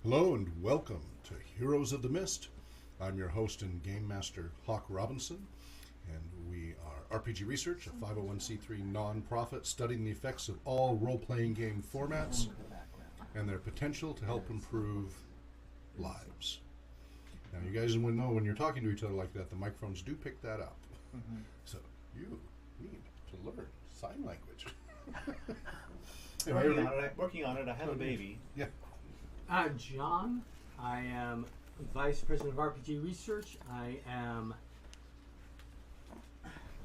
Hello and welcome to Heroes of the Mist. I'm your host and game master, Hawk Robinson, and we are RPG Research, a 501c3 non-profit studying the effects of all role-playing game formats and their potential to help improve lives. Now, you guys will know when you're talking to each other like that, the microphones do pick that up. Mm-hmm. So you need to learn sign language. Working on it. I have a baby. Yeah. John. I am Vice President of RPG Research. I am,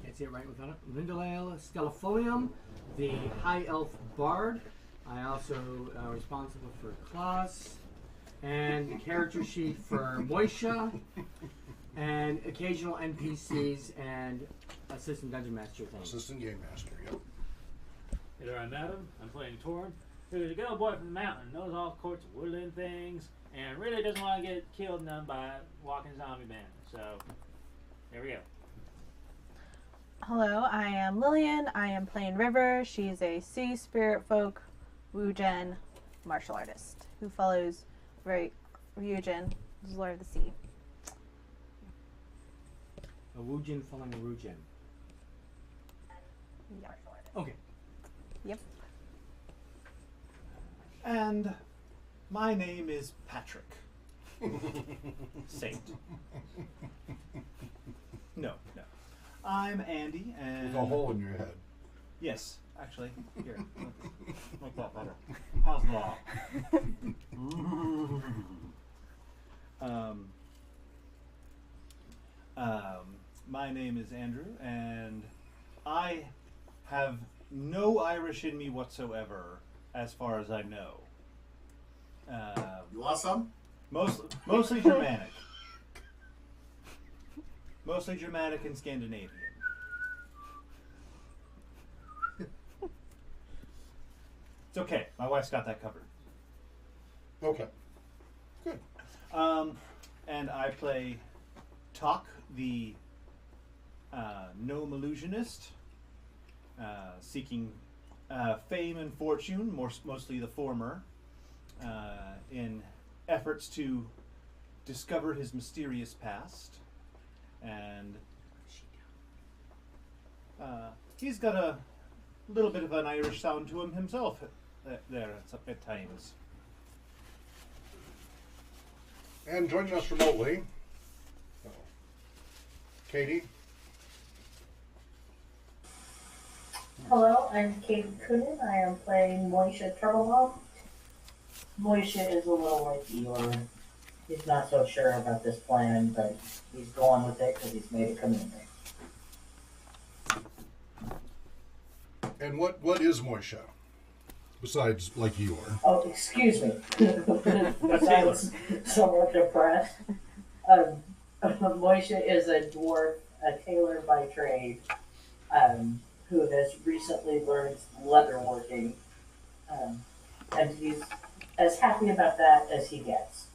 can't say it right without it, Lindale Stellifolium, the High Elf Bard. I also am responsible for class and the character sheet for Moisha and occasional NPCs and Assistant Dungeon Master things. Assistant Game Master, yep. Hey there, I'm Adam. I'm playing Torn, who's a good old boy from the mountain, knows all sorts of woodland things, and really doesn't want to get killed none by walking zombie man. So, there we go. Hello, I am Lillian. I am playing River. She's a sea spirit folk, Wujen martial artist who follows Ryujin, who's Lord of the Sea. A Wujin following a Rujin. Yeah. Okay. Yep. And my name is Patrick. Saint. No. I'm Andy, and... With a hole in your head. Yes, actually. Here. Make that better. How's that? My name is Andrew, and I have no Irish in me whatsoever, as far as I know. You want some? Mostly Germanic. Mostly Germanic and Scandinavian. It's okay. My wife's got that covered. Okay. Good. And I play Talk, the gnome illusionist, seeking fame and fortune, mostly the former, in efforts to discover his mysterious past. And he's got a little bit of an Irish sound to him himself there at times. And joining us remotely, Katie. Hello, I'm Katie Coonan. I am playing Moisha Turtlemouth. Moisha is a little like Eeyore. He's not so sure about this plan, but he's going with it because he's made a commitment. And what is Moisha? Besides, like Eeyore. Oh, excuse me. Besides somewhat depressed. Moisha is a dwarf, a tailor by trade, who has recently learned leatherworking, and he's as happy about that as he gets.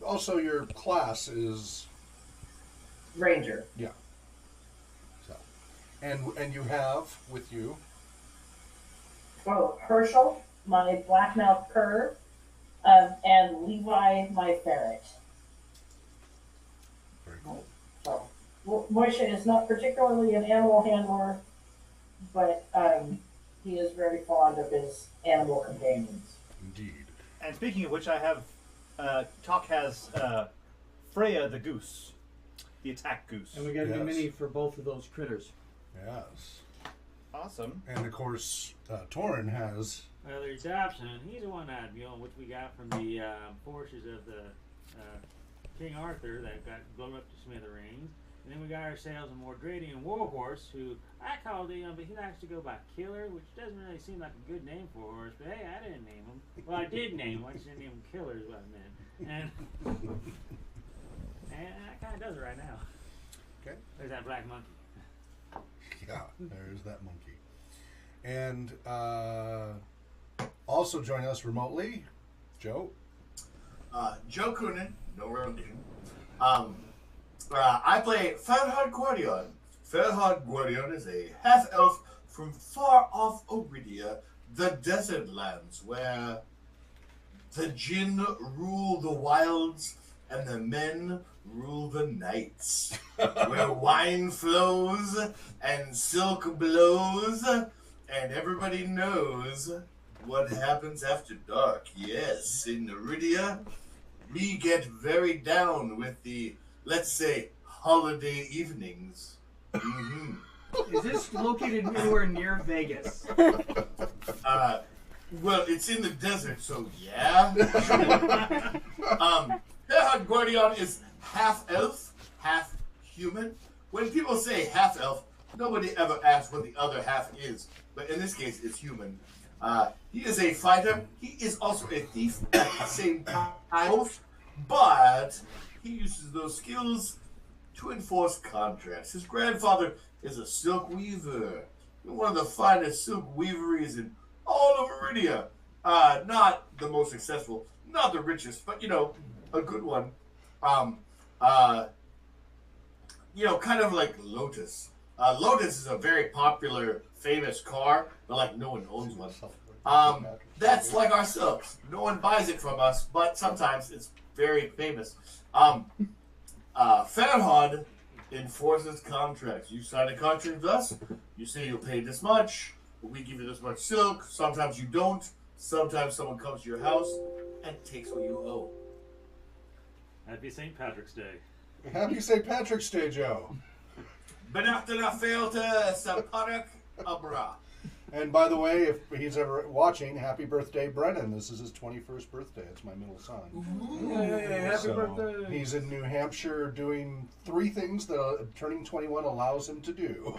Also, your class is Ranger. Yeah. So, and you have with you. Oh, Herschel, my blackmouth cur, and Levi, my ferret. Very cool. So, Moisha is not particularly an animal handler, but he is very fond of his animal companions. Indeed. And speaking of which, I have Talk has Freya the goose, the attack goose. And we got a new mini for both of those critters. Yes. Awesome. And of course, Torin has. Well, there's Dobson. He's the one that, which we got from the forces of the King Arthur that got blown up to smithereens. And then we got ourselves a Mordradian warhorse who I called, but he likes to go by Killer, which doesn't really seem like a good name for a horse. But hey, I didn't name him. Well, I did name him. I just didn't name him Killer is what I meant. And that kind of does it right now. Okay. There's that black monkey. Yeah, there's that monkey. And also joining us remotely, Joe. Joe Coonan, no relation. I play Ferhard Guardian. Ferhard Guardian is a half-elf from far off Oridia, the desert lands, where The djinn rule the wilds, and the men rule the nights. Where wine flows, and silk blows, and everybody knows what happens after dark. Yes, in Neridia, we get very down with the, let's say, holiday evenings. Mm-hmm. Is this located anywhere near Vegas? Well, it's in the desert, so yeah. Herod Guardian is half elf, half human. When people say half elf, nobody ever asks what the other half is. But in this case, it's human. He is a fighter. He is also a thief at the same time. But he uses those skills to enforce contracts. His grandfather is a silk weaver. One of the finest silk weaveries in all of Iridia. Not the most successful, not the richest, but, you know, a good one. You know, kind of like Lotus. Lotus is a very popular, famous car, but like no one owns one. That's like our silks. No one buys it from us, but sometimes it's very famous. Farhad enforces contracts. You sign a contract with us, you say you'll pay this much, we give you this much silk, sometimes you don't, sometimes someone comes to your house and takes what you owe. Happy St. Patrick's Day. Happy St. Patrick's Day, Joe. Benachtana Fealta Saparak Abra. And by the way, if he's ever watching, happy birthday, Brennan. This is his 21st birthday. It's my middle son. Hey, happy So, birthday! he's in New Hampshire doing 3 things that turning 21 allows him to do.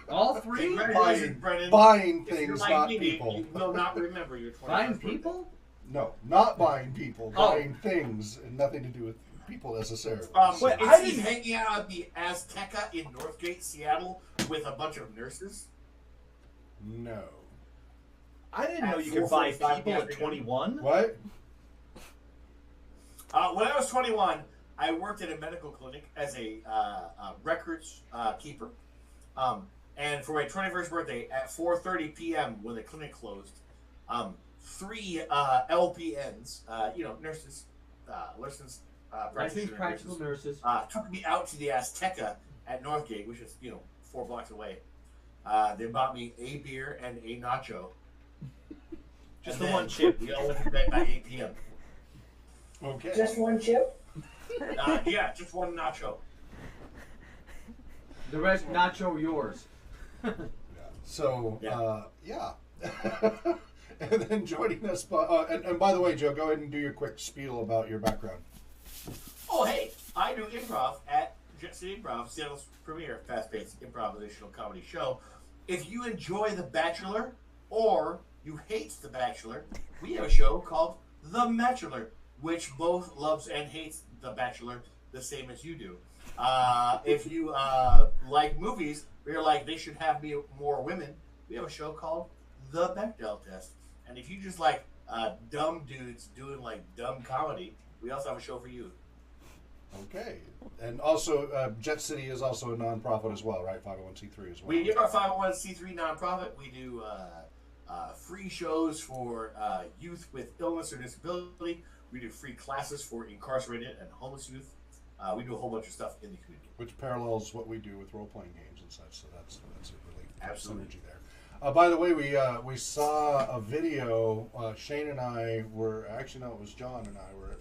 All 3? Congratulations, Brennan. Buying If you're things, like not me, people. you will not remember your 21st Buying birthday. people? No, not buying people. Oh. Buying things, and nothing to do with people necessarily. Wait, Is I he didn't- hanging out at the Azteca in Northgate, Seattle, with a bunch of nurses? No. I didn't know At you could buy 4:45 people at afternoon. 21. What? When I was 21, I worked at a medical clinic as a records keeper. And for my 21st birthday, at 4:30 p.m. when the clinic closed, 3 LPNs, you know, nurses, licensed Licensed practical nurses. took me out to the Azteca at Northgate, which is, you know, 4 blocks away. They bought me a beer and a nacho. Just And the then one chip. We all went to bed by 8 p.m. Okay. Just one chip? Yeah, just one nacho. The rest, nacho yours. So, Yeah. yeah. And then joining us, and by the way, Joe, go ahead and do your quick spiel about your background. Oh, hey, I do improv at Jet City Improv, Seattle's premier fast-paced improvisational comedy show. If you enjoy The Bachelor or you hate The Bachelor, we have a show called The Bachelor, which both loves and hates The Bachelor the same as you do. If you like movies, where you're like, they should have more women, we have a show called The Bechdel Test. And if you just like dumb dudes doing like dumb comedy, we also have a show for you. Okay. And also, Jet City is also a nonprofit as well, right? 501c3 as well. We are a 501c3 nonprofit. We do free shows for youth with illness or disability. We do free classes for incarcerated and homeless youth. We do a whole bunch of stuff in the community. Which parallels what we do with role-playing games and such, so that's a really good Absolutely. synergy there. By the way, we saw a video. Shane and I were actually no, it was John and I were.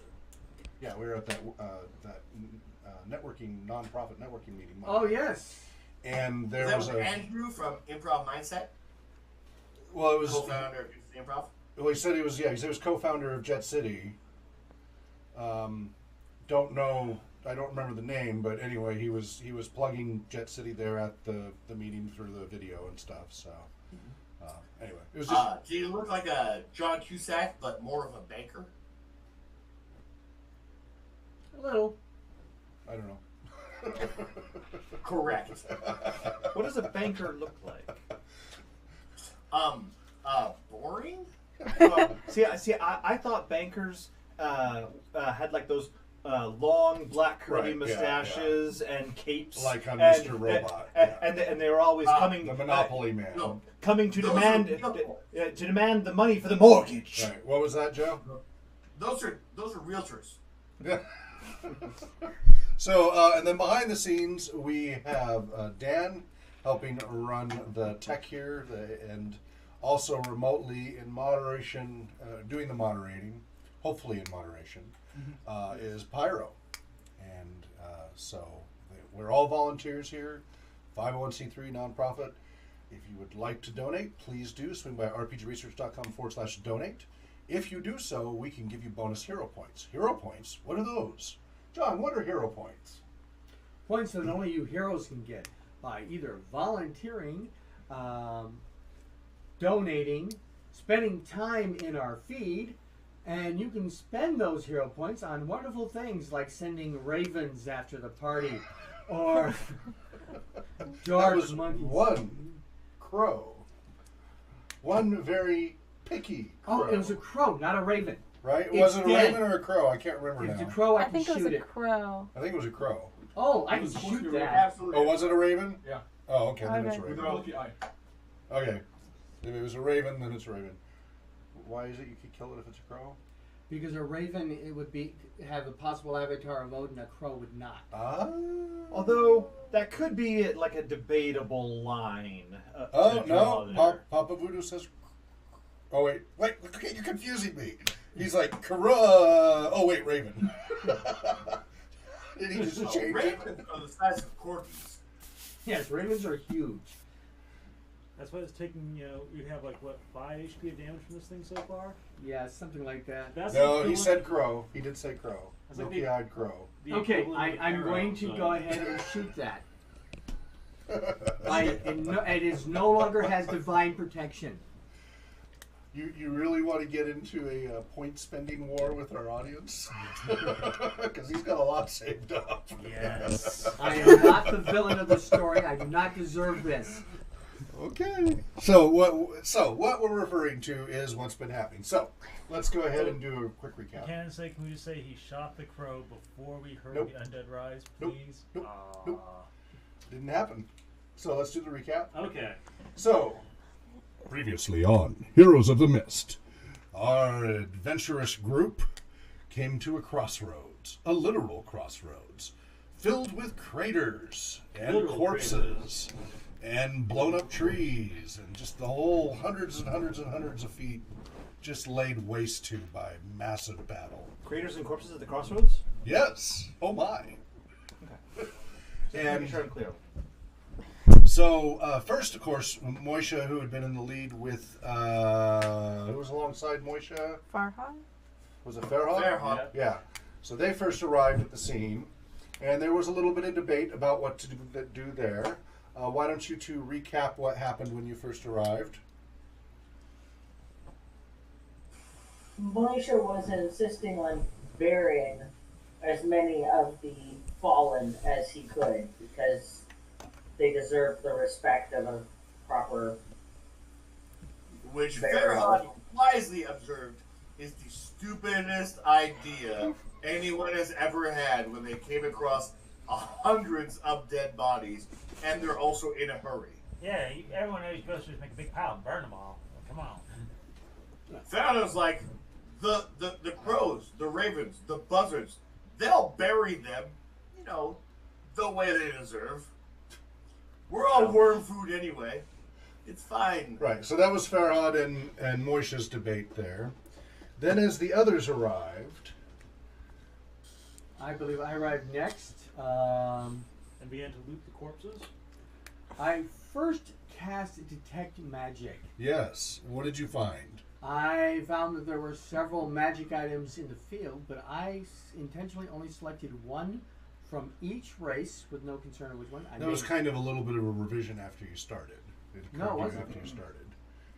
Yeah, we were at that networking nonprofit networking meeting. Monday. Oh, yes. And there That was was a Andrew from Improv Mindset, well, it was co-founder of Improv. well, he said he was he was co-founder of Jet City. Don't know. I don't remember the name, but anyway, he was plugging Jet City there at the meeting through the video and stuff. So anyway, it was just Do you look like a John Cusack, but more of a banker? A little. I don't know. Correct. What does a banker look like? Boring? I thought bankers had like those long black curly Right, yeah, mustaches and capes, Like on and, Mr. Robot, and they were always coming the Monopoly Man. No. coming to Those demand are beautiful. to demand the money for the mortgage. Right. What was that, Joe? those are realtors. Yeah. So, and then behind the scenes, we have Dan helping run the tech here, and also remotely in moderation, doing the moderating, hopefully in moderation, is Pyro. And so we're all volunteers here, 501c3 nonprofit. If you would like to donate, please do. Swing by rpgresearch.com/donate. If you do so, we can give you bonus hero points. Hero points? What are those? John, what are hero points? Points that only you heroes can get by either volunteering, donating, spending time in our feed, and you can spend those hero points on wonderful things like sending ravens after the party, or That George was monkeys. one crow. One very picky crow. Oh, it was a crow, not a raven. right? it's Was it a dead. raven or a crow? I can't remember If it's now. a crow, I I can think it was shoot a it. crow. I think it was a crow. Oh, I It can was supposed to shoot be a that. Absolutely. Oh, was it a raven? Yeah. Oh, okay, then it's a Okay. With raven. an LPI. Okay. If it was a raven, then it's a raven. Why is it you could kill it if it's a crow? Because a raven, it would be have a possible avatar of Odin, a crow would not. Ah. Although that could be like a debatable line. Oh, to draw no. there. Papa Voodoo says... Oh, wait. Wait, okay, you're confusing me. He's like, oh, wait, raven. Did he just change it? Ravens are the size of corgis. Yes, ravens are huge. That's why it's taking, you have like, what, 5 HP of damage from this thing so far? Yeah, something like that. That's No, the he equivalent- said crow. He did say crow. That's like Milky-eyed crow. the Okay, equivalent of I'm arrow, going to so- go ahead and shoot that. It is no longer has divine protection. You really want to get into a point spending war with our audience? Because he's got a lot saved up. Yes. I am not the villain of the story. I do not deserve this. Okay. So what we're referring to is what's been happening. So let's go ahead and do a quick recap. Can we just say he shot the crow before we heard Nope. the undead rise, Nope. please? Nope. Aw. Nope. Didn't happen. So let's do the recap. Okay. So, previously on Heroes of the Mist, our adventurous group came to a crossroads, a literal crossroads, filled with craters and Literal corpses and blown up trees and just the whole hundreds and hundreds and hundreds of feet just laid waste to by massive battle. Craters and corpses at the crossroads? Yes. Oh my. And And sure I'm clear. so, first, of course, Moisha, who had been in the lead with, who was alongside Moisha? Farhan? Was it Farhan? Farhan. Yeah. So they first arrived at the scene, and there was a little bit of debate about what to do there. Why don't you two recap what happened when you first arrived? Moisha was insisting on burying as many of the fallen as he could because they deserve the respect of a proper. Which Burial. Farhan wisely observed is the stupidest idea anyone has ever had when they came across hundreds of dead bodies, and they're also in a hurry. Yeah, everyone knows you're supposed to just make a big pile and burn them all. Come on. Farhan's like, the crows, the ravens, the buzzards, they'll bury them, the way they deserve. We're all worm food anyway. It's fine. Right, so that was Farhad and Moisha's debate there. Then as the others arrived... I believe I arrived next. And began to loot the corpses? I first cast Detect Magic. Yes, what did you find? I found that there were several magic items in the field, but I intentionally only selected one from each race with no concern of which one. That was kind of a little bit of a revision after you started. It No, it occurred to you wasn't. after you started.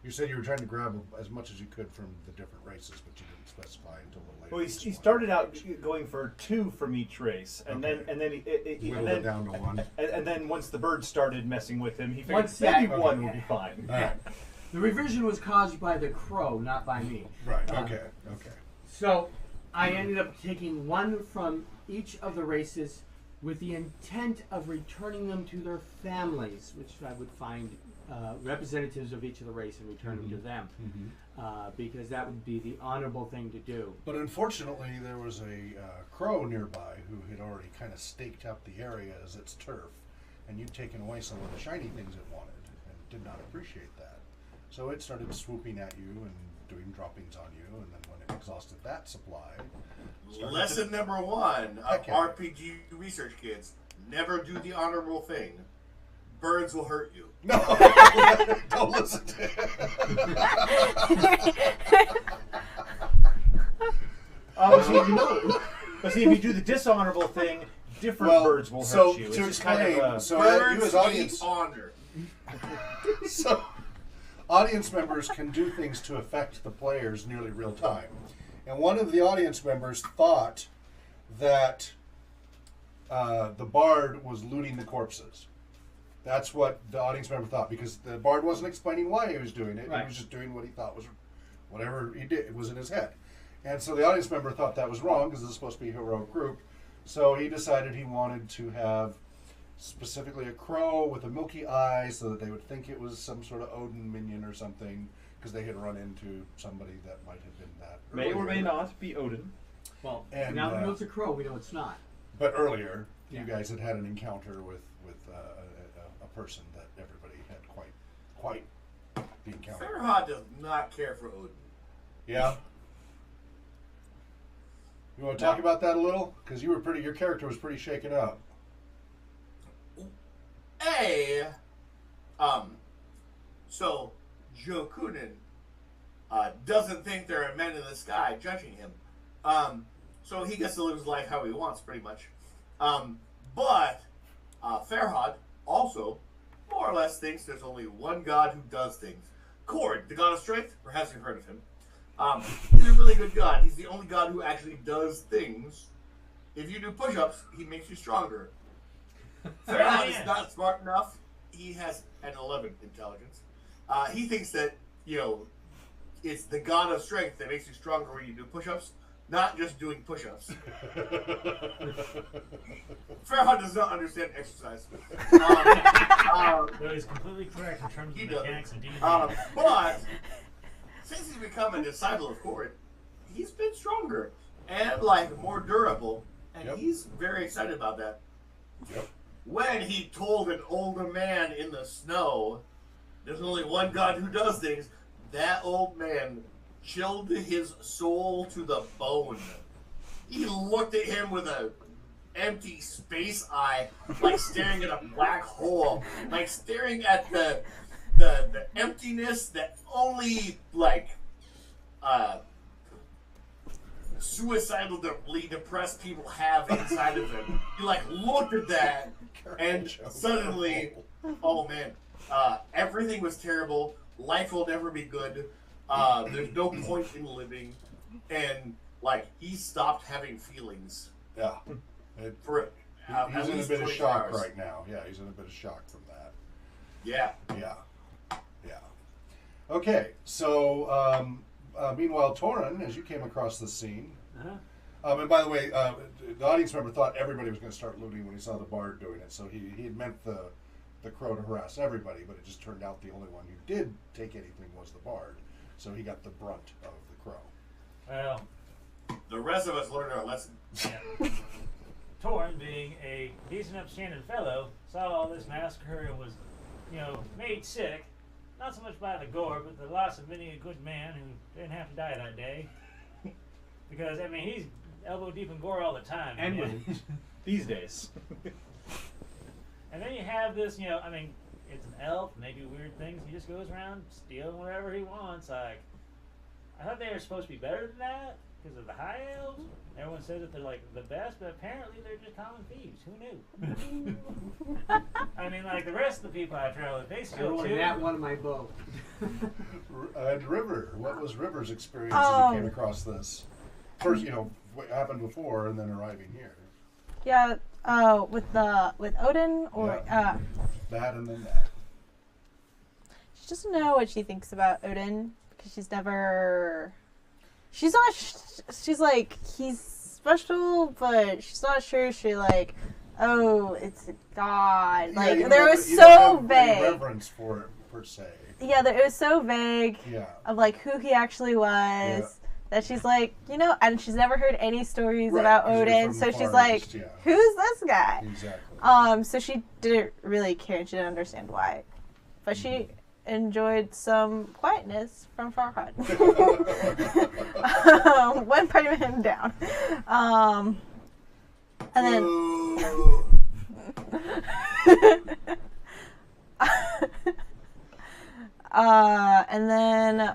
You said you were trying to grab as much as you could from the different races, but you didn't specify until a later. Well, he started out going for 2 from each race, and Okay. then Whittled it down to one. And then once the birds started messing with him, he figured Once maybe that- one would be fine. All right. The revision was caused by the crow, not by me. Right. Okay. Okay. So I ended up taking one from each of the races with the intent of returning them to their families, which I would find representatives of each of the race and return them to them, because that would be the honorable thing to do. But unfortunately, there was a crow nearby who had already kind of staked out the area as its turf, and you'd taken away some of the shiny things it wanted, and did not appreciate that. So it started swooping at you and doing droppings on you, and then when it exhausted that supply... Lesson number 1 of Okay. RPG research kids: never do the honorable thing. Birds will hurt you. No! Don't listen to it. But see, if you do the dishonorable thing, different birds will hurt you. It's To just kind explain, of so Birds you as need audience... honor. So, audience members can do things to affect the players nearly real time. And one of the audience members thought that the bard was looting the corpses. That's what the audience member thought, because the bard wasn't explaining why he was doing it. Right. He was just doing what he thought was, whatever he did, it was in his head. And so the audience member thought that was wrong, because this is supposed to be a heroic group. So he decided he wanted to have specifically a crow with a milky eye, so that they would think it was some sort of Odin minion or something, because they had run into somebody that might have been that. may or may earlier. not be Odin. Well, And, now we know it's a crow, we know it's not. But earlier, Yeah. you guys had an encounter with a person that everybody had quite the encounter. Farhad does not care for Odin. Yeah. You want to talk about that a little? Because your character was pretty shaken up. So Joe Kunin doesn't think there are men in the sky judging him. So he gets to live his life how he wants, pretty much. But Farhad also more or less thinks there's only one god who does things. Cord, the god of strength, perhaps you've heard of him. He's a really good god. He's the only god who actually does things. If you do push-ups, he makes you stronger. Farhad is not smart enough. He has an 11 intelligence. He thinks that, it's the god of strength that makes you stronger when you do push-ups, not just doing push-ups. Farhad does not understand exercise. So he's completely correct in terms of He the does. mechanics of D&D. But since he's become a disciple of Cord, he's been stronger and more durable, and Yep. he's very excited about that. Yep. When he told an older man in the snow, there's only one god who does things, that old man chilled his soul to the bone. He looked at him with a empty space eye, like staring at a black hole, like staring at the emptiness that only suicidally depressed people have inside of them. He looked at that, and suddenly, oh man, everything was terrible. Life will never be good. There's no point in living, and he stopped having feelings. Yeah. For He's at in a least bit of 24 shock hours. right now. Yeah, he's in a bit of shock from that. Yeah. Yeah. Okay, so meanwhile, Torin, as you came across the scene, and by the way, the audience member thought everybody was going to start looting when he saw the bard doing it, so he had meant the crow to harass everybody, but it just turned out the only one who did take anything was the bard, so he got the brunt of the crow. Well, The rest of us learned our lesson. yeah. Torn, being a decent upstanding fellow, saw all this massacre and was, made sick. Not so much by the gore, but the loss of many a good man who didn't have to die that day. Because, he's elbow deep in gore all the time. And man. women. These days. And then you have this, it's an elf, maybe weird things. He just goes around stealing whatever he wants. I thought they were supposed to be better than that because of the high elves. Everyone says that they're the best, but apparently they're just common thieves. Who knew? The rest of the people I travel with, they I steal rolled too. that one in my bow. And River, what was River's experience as you came across this? First, what happened before, and then arriving here. Yeah. With Odin or That and then that. she doesn't know what she thinks about Odin because she's never. She's not. She's like he's special, but she's not sure. Oh, it's a god. Yeah, you There don't was have- you so don't have any vague. reverence for per se. Yeah, it was so vague Yeah. of like who he actually was that she's like, and she's never heard any stories Right, about 'cause you're Odin, from so the she's Far like, East, yeah. who's this guy? Exactly. So she didn't really care. She didn't understand why, but she enjoyed some quietness from Farhad when putting him down. And then. And then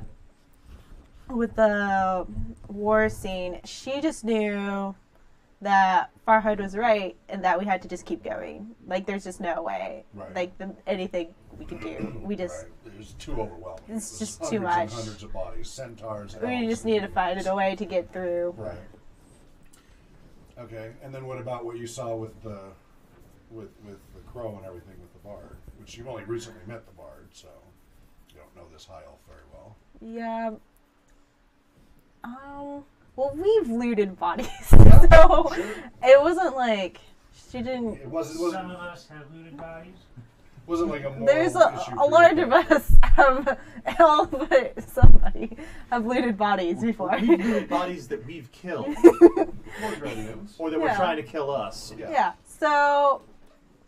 with the war scene, she just knew that Farhad was right and that we had to just keep going. Like, there's just no way. Right. Like, anything we could do. We just... Right. It was too overwhelming. It's There's just too hundreds much. and hundreds of bodies, centaurs. We elves, just needed to and find humans. a way to get through. Right. Okay, and then what about what you saw with the crow and everything with the bard? Which you've only recently met the bard, so you don't know this high elf very well. Yeah. Well, we've looted bodies, so it wasn't like she didn't. It wasn't Some of us have looted bodies. wasn't like a moral There's issue a for large you. of us have all but somebody have looted bodies before. We've looted bodies that we've killed, or that were Yeah. trying to kill us. Yeah. So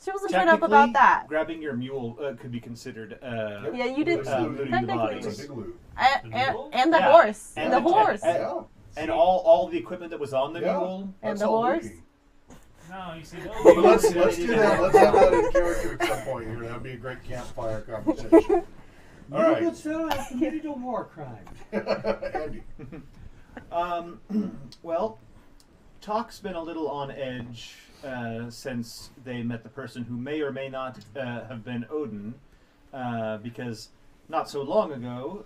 she wasn't shut up about Technically, that. Grabbing your mule could be considered. Yeah, you did looting the technically. bodies. It's a big loot. And the Yeah. horse. And the the horse. Yeah. And all the equipment that was on the Yeah. mule. And That's the all horse? looting. No, you see, But let's do that. Let's have that in character at some point here. That would be a great campfire conversation. All You right, good sir, I committed a war crime. Andy. Well, talk's been a little on edge since they met the person who may or may not have been Odin, because not so long ago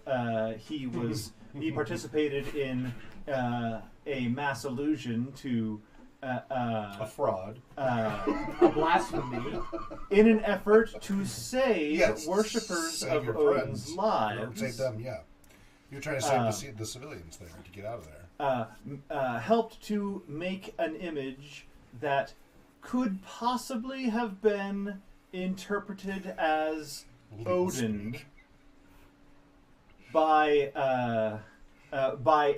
he participated in a mass allusion to A fraud. A blasphemy. in an effort to save Yes. worshippers Save of your Odin's friends. lives. Don't save them, yeah. You're trying to save the civilians there to get out of there. Helped to make an image that could possibly have been interpreted as Odin Speak. by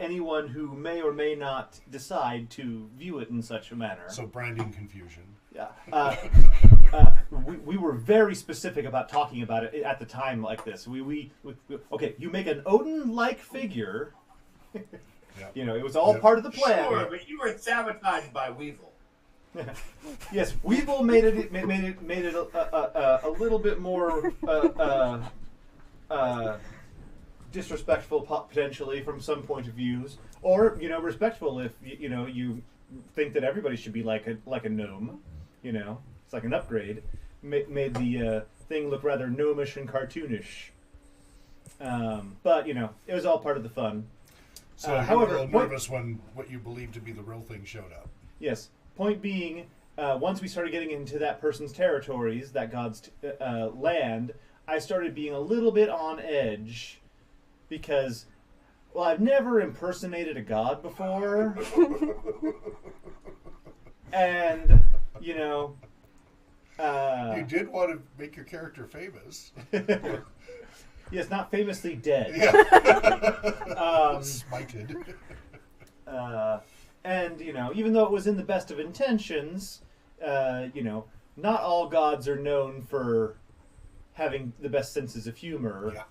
anyone who may or may not decide to view it in such a manner. So branding confusion. Yeah. We were very specific about talking about it at the time like this. We okay, you make an Odin-like figure. Yep. It was all Yep. part of the plan. Sure, but you were sabotaged by Weevil. Yes, Weevil made it a little bit more disrespectful potentially from some point of views, or respectful if you think that everybody should be like a gnome. It's like an upgrade. Made the thing look rather gnomish and cartoonish. But it was all part of the fun. So you were a however, little nervous when what you believed to be the real thing showed up. Yes. Point being, once we started getting into that person's territories, that god's land, I started being a little bit on edge because, well, I've never impersonated a god before. And, You did want to make your character famous. yes, not famously dead. Yeah. Um, Smited. And, even though it was in the best of intentions, not all gods are known for having the best senses of humor. Yeah.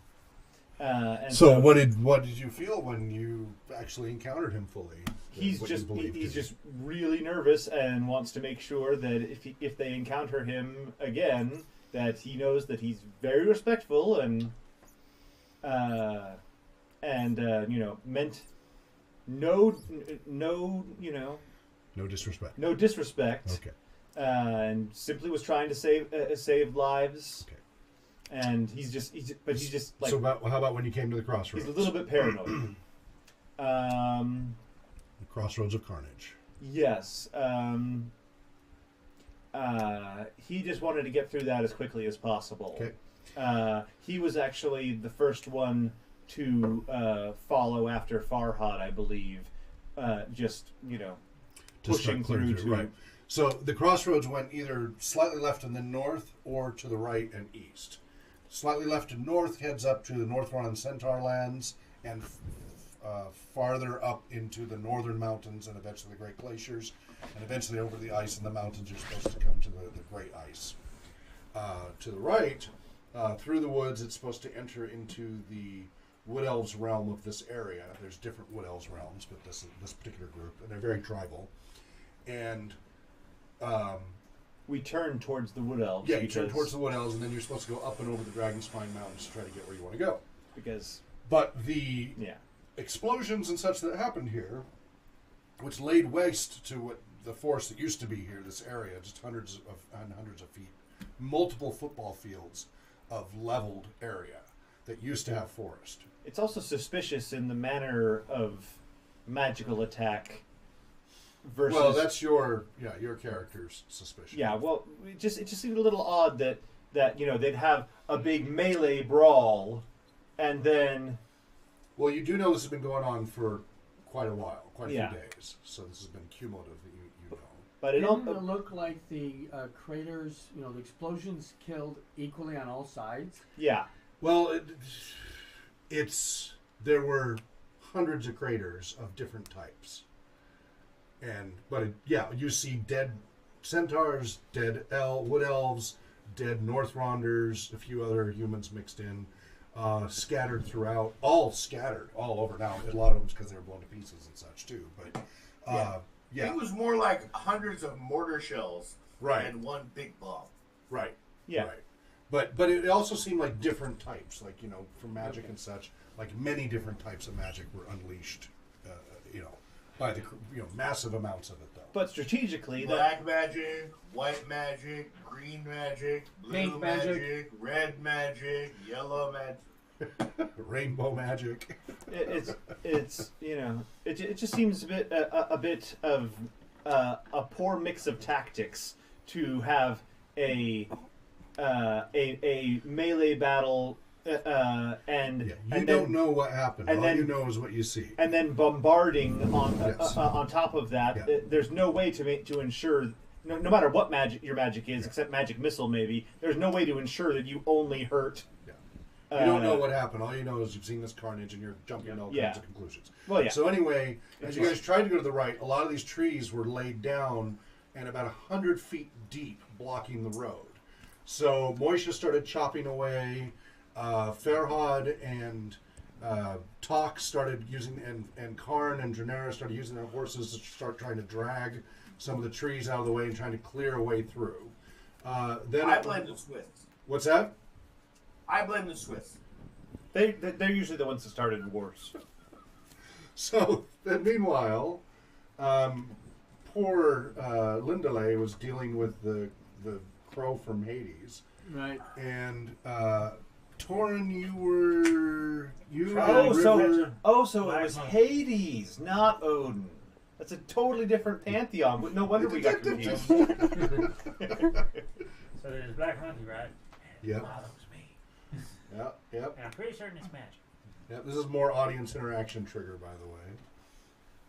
And So what did you feel when you actually encountered him fully? he's What you just believed he's in? just really nervous and wants to make sure that if they encounter him again, that he knows that he's very respectful and meant no disrespect. no disrespect. Okay. And simply was trying to save lives. Okay. And he's just like, So how about when you came to the crossroads? he's a little bit paranoid. The crossroads of carnage. Yes. He just wanted to get through that as quickly as possible. Okay. He was actually the first one to follow after Farhad, I believe. Just To pushing start clearing through to right. So the crossroads went either slightly left and then north, or to the right and east. slightly left to north heads up to the Northrond Centaur lands, and farther up into the northern mountains, and eventually the Great Glaciers, and eventually over the ice in the mountains. You're supposed to come to the Great Ice. To the right, through the woods, it's supposed to enter into the Wood Elves realm of this area. There's different Wood Elves realms, but this particular group, and they're very tribal. And we turn towards the Wood Elves. Yeah, you turn towards the Wood Elves, and then you're supposed to go up and over the Dragon Spine Mountains to try to get where you want to go. But the explosions and such that happened here, which laid waste to what the forest that used to be here, this area, just hundreds of feet, multiple football fields of leveled area that used to have forest. It's also suspicious in the manner of magical attack versus... Well, that's your character's suspicion. Yeah, well, it just seemed a little odd that they'd have a big melee brawl, and then... Well, you do know this has been going on for quite a while, quite a few days. So this has been cumulative, you know. But it didn't look like the craters, the explosions killed equally on all sides. Yeah. Well, there were hundreds of craters of different types. You see dead centaurs, dead wood elves, dead Northronders, a few other humans mixed in, scattered throughout, all over. Now, a lot of them because they were blown to pieces and such too. But it was more like hundreds of mortar shells and one big bomb. Right. Yeah. Right. But it also seemed like different types, like from magic and such, like many different types of magic were unleashed, by the massive amounts of it though. But strategically, black magic, white magic, green magic, blue pink magic, red magic, yellow magic, rainbow magic. It just seems a bit of a poor mix of tactics to have a melee battle and don't know what happened. All you know is what you see. And then bombarding on top of that. There's no way to ensure, no matter what your magic is, except magic missile maybe. There's no way to ensure that you only hurt. You don't know what happened. All you know is you've seen this carnage and you're jumping to all kinds of conclusions. Well, yeah. So anyway, as you guys tried to go to the right, a lot of these trees were laid down and about 100 feet deep, blocking the road. So Moisha started chopping away. Farhad and Talk started using, and Karn and Dranera started using their horses to start trying to drag some of the trees out of the way and trying to clear a way through. Then I blame the Swiss. What's that? I blame the Swiss. They're usually the ones that started wars. So then, meanwhile, poor Lindale was dealing with the crow from Hades. Right. And Torin, you so it was Hades, not Odin. That's a totally different pantheon. No wonder we got confused. So there's Black Monkey, right? Yep. Wow, that was me. Yep. And I'm pretty certain it's magic. Yep. This is more audience interaction trigger, by the way.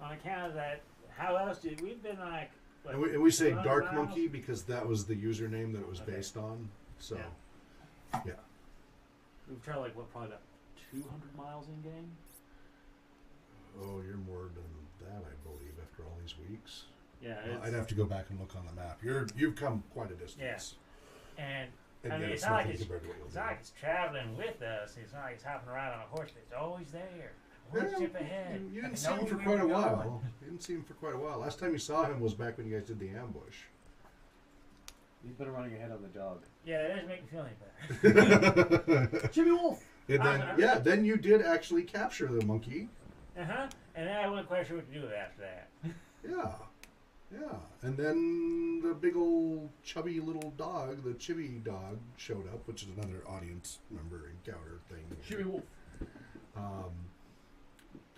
On account of that, how else did we've been like? What, and we say 200 Dark miles? Monkey because that was the username that it was based on. So, yeah. We've traveled probably about 200 miles in game. Oh, you're more than that, I believe, after all these weeks. Yeah, I'd have to go back and look on the map. You've come quite a distance. Yeah, and I mean, yet it's not like nothing it's compared to what you'll do. like it's traveling with us. It's not like it's hopping around on a horse. It's always there. One step ahead. You I didn't see know him for where quite a we're while. going. You didn't see him for quite a while. Last time you saw him was back when you guys did the ambush. You've been running ahead on the dog. Yeah, that doesn't make me feel any better. Jimmy Wolf. And then you did actually capture the monkey. And then I wasn't quite sure what to do with it after that. Yeah. And then the big old chubby little dog, the Chibi dog, showed up, which is another audience member encounter thing. Jimmy Wolf.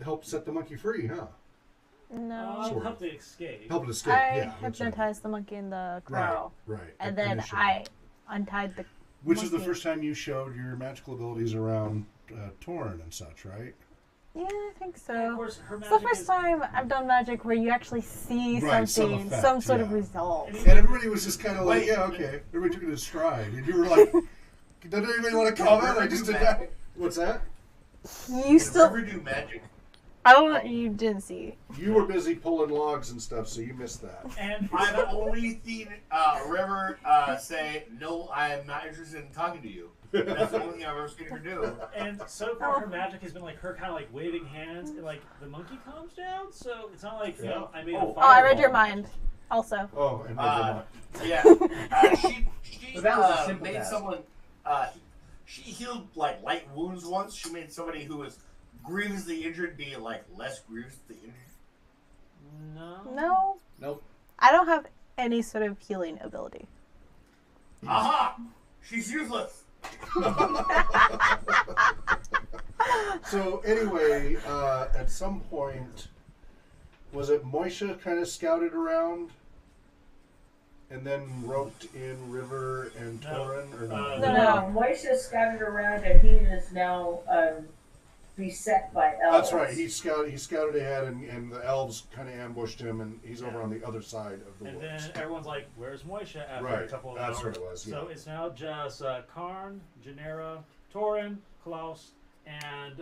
Helped set the monkey free, huh? No. Sort of. Help it escape. Help it escape, I yeah. hypnotized the monkey in the corral. Right. And then initially. I untied the Which is the monkey. first time you showed your magical abilities around Torin and such, right? Yeah, I think so. And of course, her It's the magic first is- time I've done magic where you actually see Right, some something, effect, some sort of yeah. result. And everybody was just kind of like, yeah, okay. Everybody took it in stride. And you were like, Does anybody want to comment? I just did that. What's that? You Can still. River do magic? I don't know. You didn't see. You were busy pulling logs and stuff, so you missed that. And I've only seen River say, "No, I am not interested in talking to you." That's the only thing I've ever seen her do. And so far, her magic has been like her kind of like waving hands, and like the monkey calms down. So it's not like you know I made a Oh, Oh, I read your fireball. mind. Also. Oh, and never Yeah, she But that was a simple made task. someone. She healed like light wounds once. She made somebody who was grievously injured be like less grievously injured. No. No. Nope. I don't have any sort of healing ability. Aha! She's useless. So anyway, at some point, was it Moisha kind of scouted around, and then roped in River and No. Torin, or no? No. Moisha scouted around and he is now beset by elves. That's right. He scouted ahead, and the elves kind of ambushed him, and he's over on the other side of the And woods. then everyone's like, "Where's Moisha?" After a Right, couple of that's hours. what it was, So yeah. it's now just Karn, Janera, Torin, Klaus, and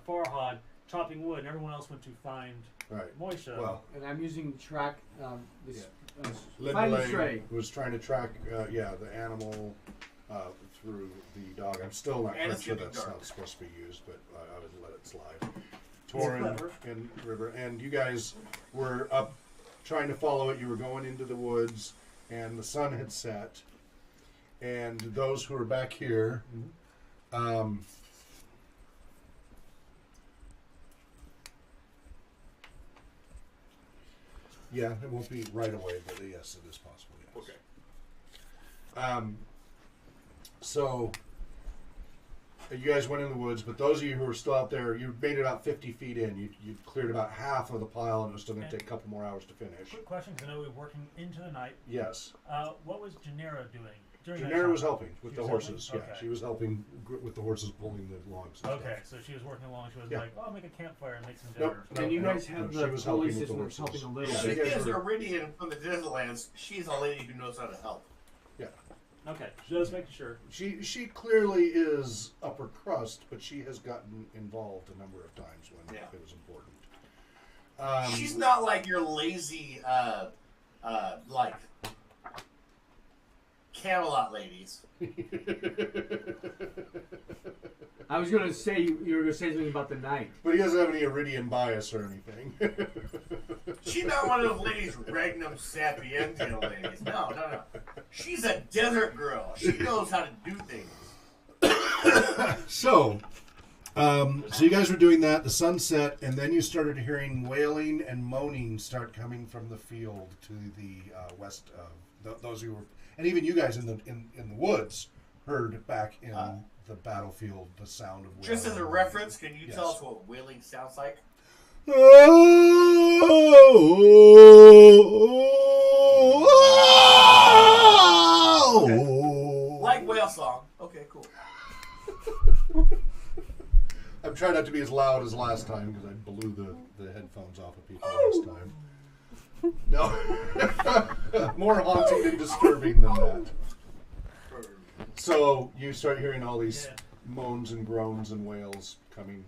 Farhad chopping wood, and everyone else went to find Right. Moisha. Well, And I'm using track. This. Linda Find the Lane stray. was trying to track, the animal through the dog. I'm still not And quite it's sure getting that's how dark. it's supposed to be used, but I would let it slide. clever. Torin and River, and you guys were up trying to follow it. You were going into the woods, and the sun had set. And those who are back here, yeah, it won't be right away, but yes, it is possible. Yes. Okay. So you guys went in the woods, but those of you who are still out there, you made it about 50 feet in. You cleared about half of the pile, and it was still going to take a couple more hours to finish. Quick question, because I know we were working into the night. Yes. What was Janera doing during that Janera time? was helping with She the was horses. helping? Yeah, Okay. she was helping with the horses pulling the logs. And Okay, stuff. so she was working along. She was Yeah. like, "Oh, I'll make a campfire and make some Nope. dinner." No, And you no, guys have no, the she was pulley helping with the system that's horses. helping a little Yeah, She bit. you guys is were- Iridian from the Desert She's a lady who knows how to help. Yeah. Okay, just making sure. She clearly is upper crust, but she has gotten involved a number of times when Yeah. it was important. She's not like your lazy, like Camelot ladies. I was gonna say you were gonna say something about the night. But he doesn't have any Iridian bias or anything. She's not one of those ladies, Regnum Sapiential ladies. No. She's a desert girl. She knows how to do things. So you guys were doing that. The sun set, and then you started hearing wailing and moaning start coming from the field to the west of those who were, and even you guys in the woods heard back in the battlefield the sound of wailing. Just as a reference, can you Yes. tell us what wailing sounds like? Like whale song. Okay, cool. I'm trying not to be as loud as last time because I blew the headphones off of people last time. No. More haunting and disturbing than that. So you start hearing all these moans and groans and wails coming.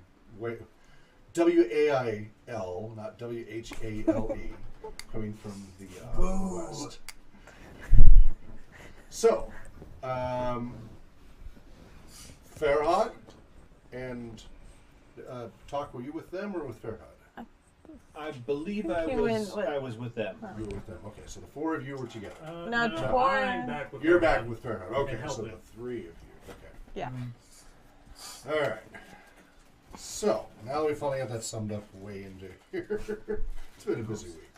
W-A-I-L, not W-H-A-L-E, coming from the west. So, Farhad and Talk, were you with them or with Farhad? I believe I was- I was with them. You were with them. Okay, so the four of you were together. No, Torin. I'm back with You're her. back with Farhad. Okay, And so the helping. three of you. Okay. Yeah. All right. So now that we finally got that summed up way into here, it's been a busy week.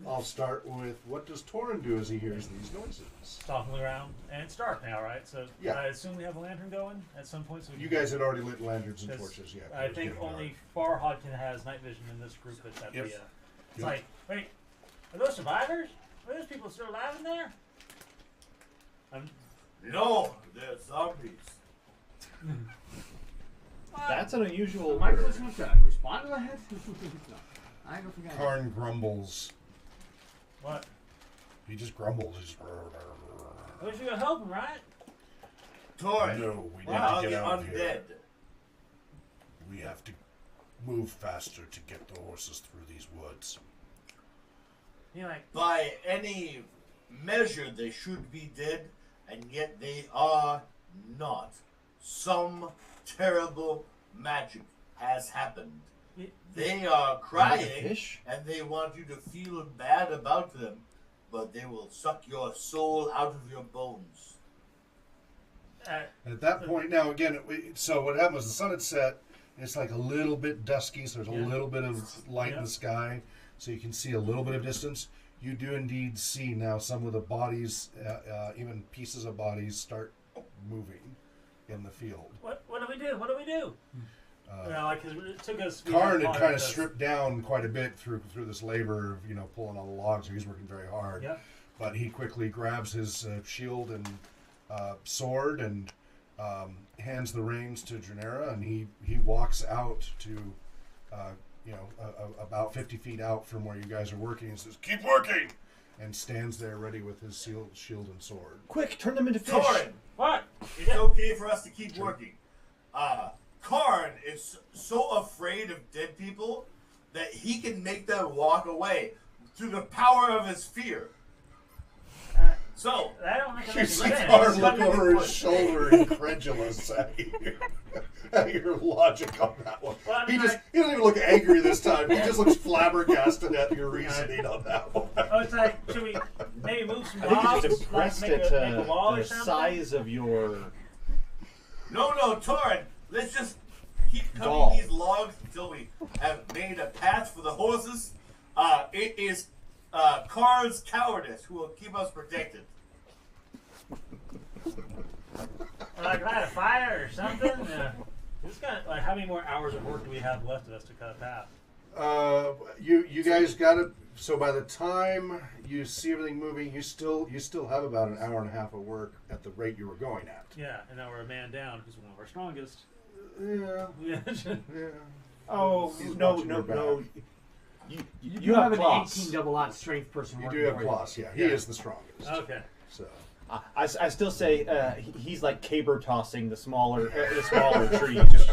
I'll start with, what does Torin do as he hears these noises? Stalking around, and it's dark now, right? So Yeah. I assume we have a lantern going at some point. So we You can- guys had already lit lanterns and 'cause torches. Yeah. I it was think getting only dark. Farhad has night vision in this group. That's at Yep. the. It's Yep. like, wait, are those survivors? Are those people still alive in there? No, they're zombies. That's an unusual My word. question was to respond to that. No, I don't think I. Karn grumbles. What? He just grumbles. He's We should go help him, right? Torin, No, we need now to the get out of undead. here. We have to move faster to get the horses through these woods. You're like, By any measure, they should be dead, and yet they are not. Some terrible magic has happened. They are crying, Fish? and they want you to feel bad about them, but they will suck your soul out of your bones. At that point, now again, so what happened was the sun had set. It's like a little bit dusky, so there's a little bit of light in the sky, so you can see a little bit of distance. You do indeed see now some of the bodies, even pieces of bodies, start moving in the field. what do we do? What do we do? Because it took us. Karn had kind of stripped down quite a bit through this labor of pulling all the logs. He's working very hard. Yep. But he quickly grabs his shield and sword and hands the reins to Dranera, and he walks out to about 50 feet out from where you guys are working and says, "Keep working!" and stands there ready with his shield and sword. Quick, turn them into fish. Torin, What? it's okay for us to keep working. Karn is so afraid of dead people that he can make them walk away through the power of his fear. So, I don't think You I see understand. Karn look over his shoulder, incredulous at your logic on that one. Well, I He mean, doesn't even look angry this time. He just looks flabbergasted at your reasoning on that one. Oh, it's like, should we maybe move some I think logs? you're just impressed make at a wall the or something? size of your. no, Torin, let's just keep cutting Doll. these logs until we have made a path for the horses. It is Karn's cowardice who will keep us protected. Like light a fire or something? This got like how many more hours of work do we have left of us to cut a path? You guys got it. So by the time you see everything moving, you still have about an hour and a half of work at the rate you were going at. Yeah, and now we're a man down because one of our strongest. Yeah. Yeah. Yeah. Oh He's no! watching your back. You You have an claws. 18 double odd strength person You working do have for you. claws. Yeah, he is the strongest. Okay. So. I still say he's like caber tossing the smaller tree. Just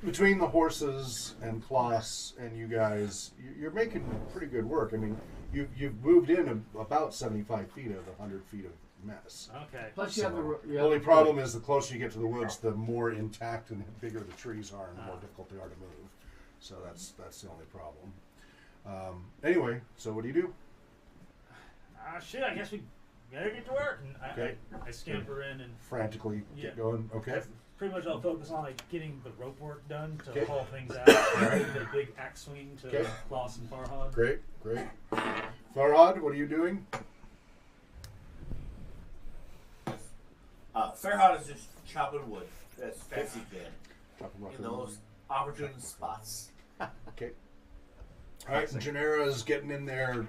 Between the horses and Klaus and you guys, you're making pretty good work. I mean, you've moved in about 75 feet of the 100 feet of mess. Okay. Plus you have the. You The have only the- problem is the closer you get to the woods, the more intact and bigger the trees are, and the more difficult they are to move. So that's the only problem. Anyway, so what do you do? Shit, I guess we better get to work. And Okay. I scamper in and Frantically Yeah. get going. Okay. that's pretty much I'll focus on like getting the rope work done to Okay. haul things out. The big axe swing to Okay. Klaus and Farhad. Great. Farhad, what are you doing? Farhad is just chopping wood as fast as he can Chop 'em up in those opportune spots. Okay. All right, Janera is getting in there,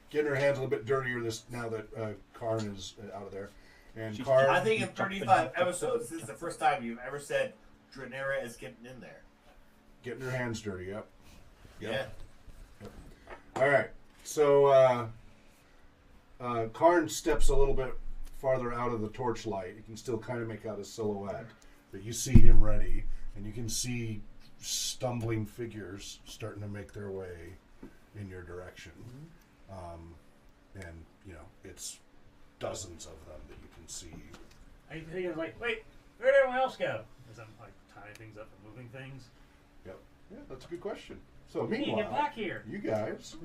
getting her hands a little bit dirtier now that Karn is out of there. And She's- Karn, I think in 35 episodes, this is the first time you've ever said Dranera is getting in there. getting her hands dirty. Yep. Yeah. All right. So Karn steps a little bit farther out of the torchlight. You can still kind of make out his silhouette, but you see him ready, and you can see stumbling figures starting to make their way in your direction. And it's dozens of them that you can see. I think it's like, wait, where'd everyone else go? Because I'm like tying things up and moving things. Yep. Yeah, that's a good question. So We need to get meanwhile, back here. you guys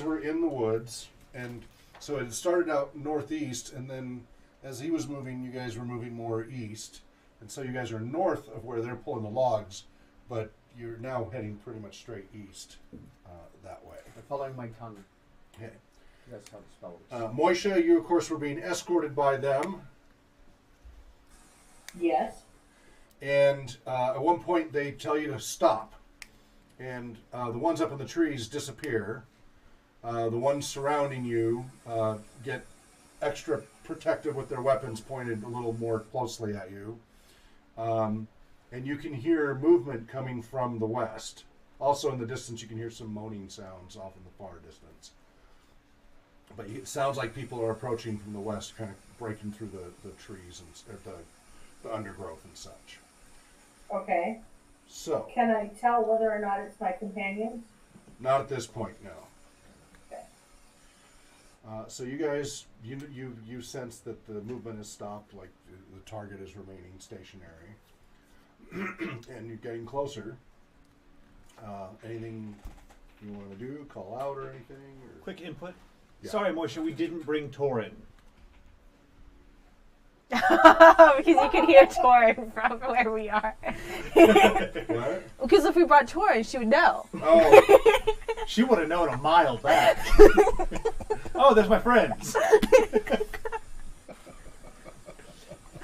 were in the woods, and so it started out northeast, and then as he was moving, you guys were moving more east, and so you guys are north of where they're pulling the logs, but you're now heading pretty much straight east that way. I'm following my tongue. Okay. That's how the spell works. Moisha, you of course were being escorted by them, Yes. and at one point they tell you to stop, and the ones up in the trees disappear. The ones surrounding you get extra protective with their weapons pointed a little more closely at you. And you can hear movement coming from the west. Also in the distance, you can hear some moaning sounds off in the far distance. But it sounds like people are approaching from the west, kind of breaking through the trees and the undergrowth and such. Okay. So, Can I tell whether or not it's my companions? not at this point, no. Okay. So you guys, you sense that the movement has stopped, like the target is remaining stationary, and you're getting closer. Anything you want to do? Call out or anything? Or? Quick input. Yeah. Sorry, Moisha, we didn't bring Torin. Because you can hear Torin from where we are. What? Because if we brought Torin, she would know. Oh, She would have known a mile back. Oh, there's my friends.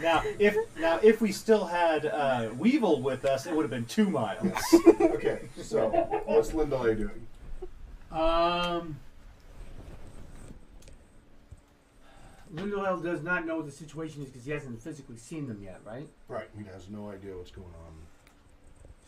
Now, if we still had Weevil with us, it would have been 2 miles. okay. So, what's Lindalay doing? Lindell does not know what the situation is because he hasn't physically seen them yet, right? Right. He has no idea what's going on.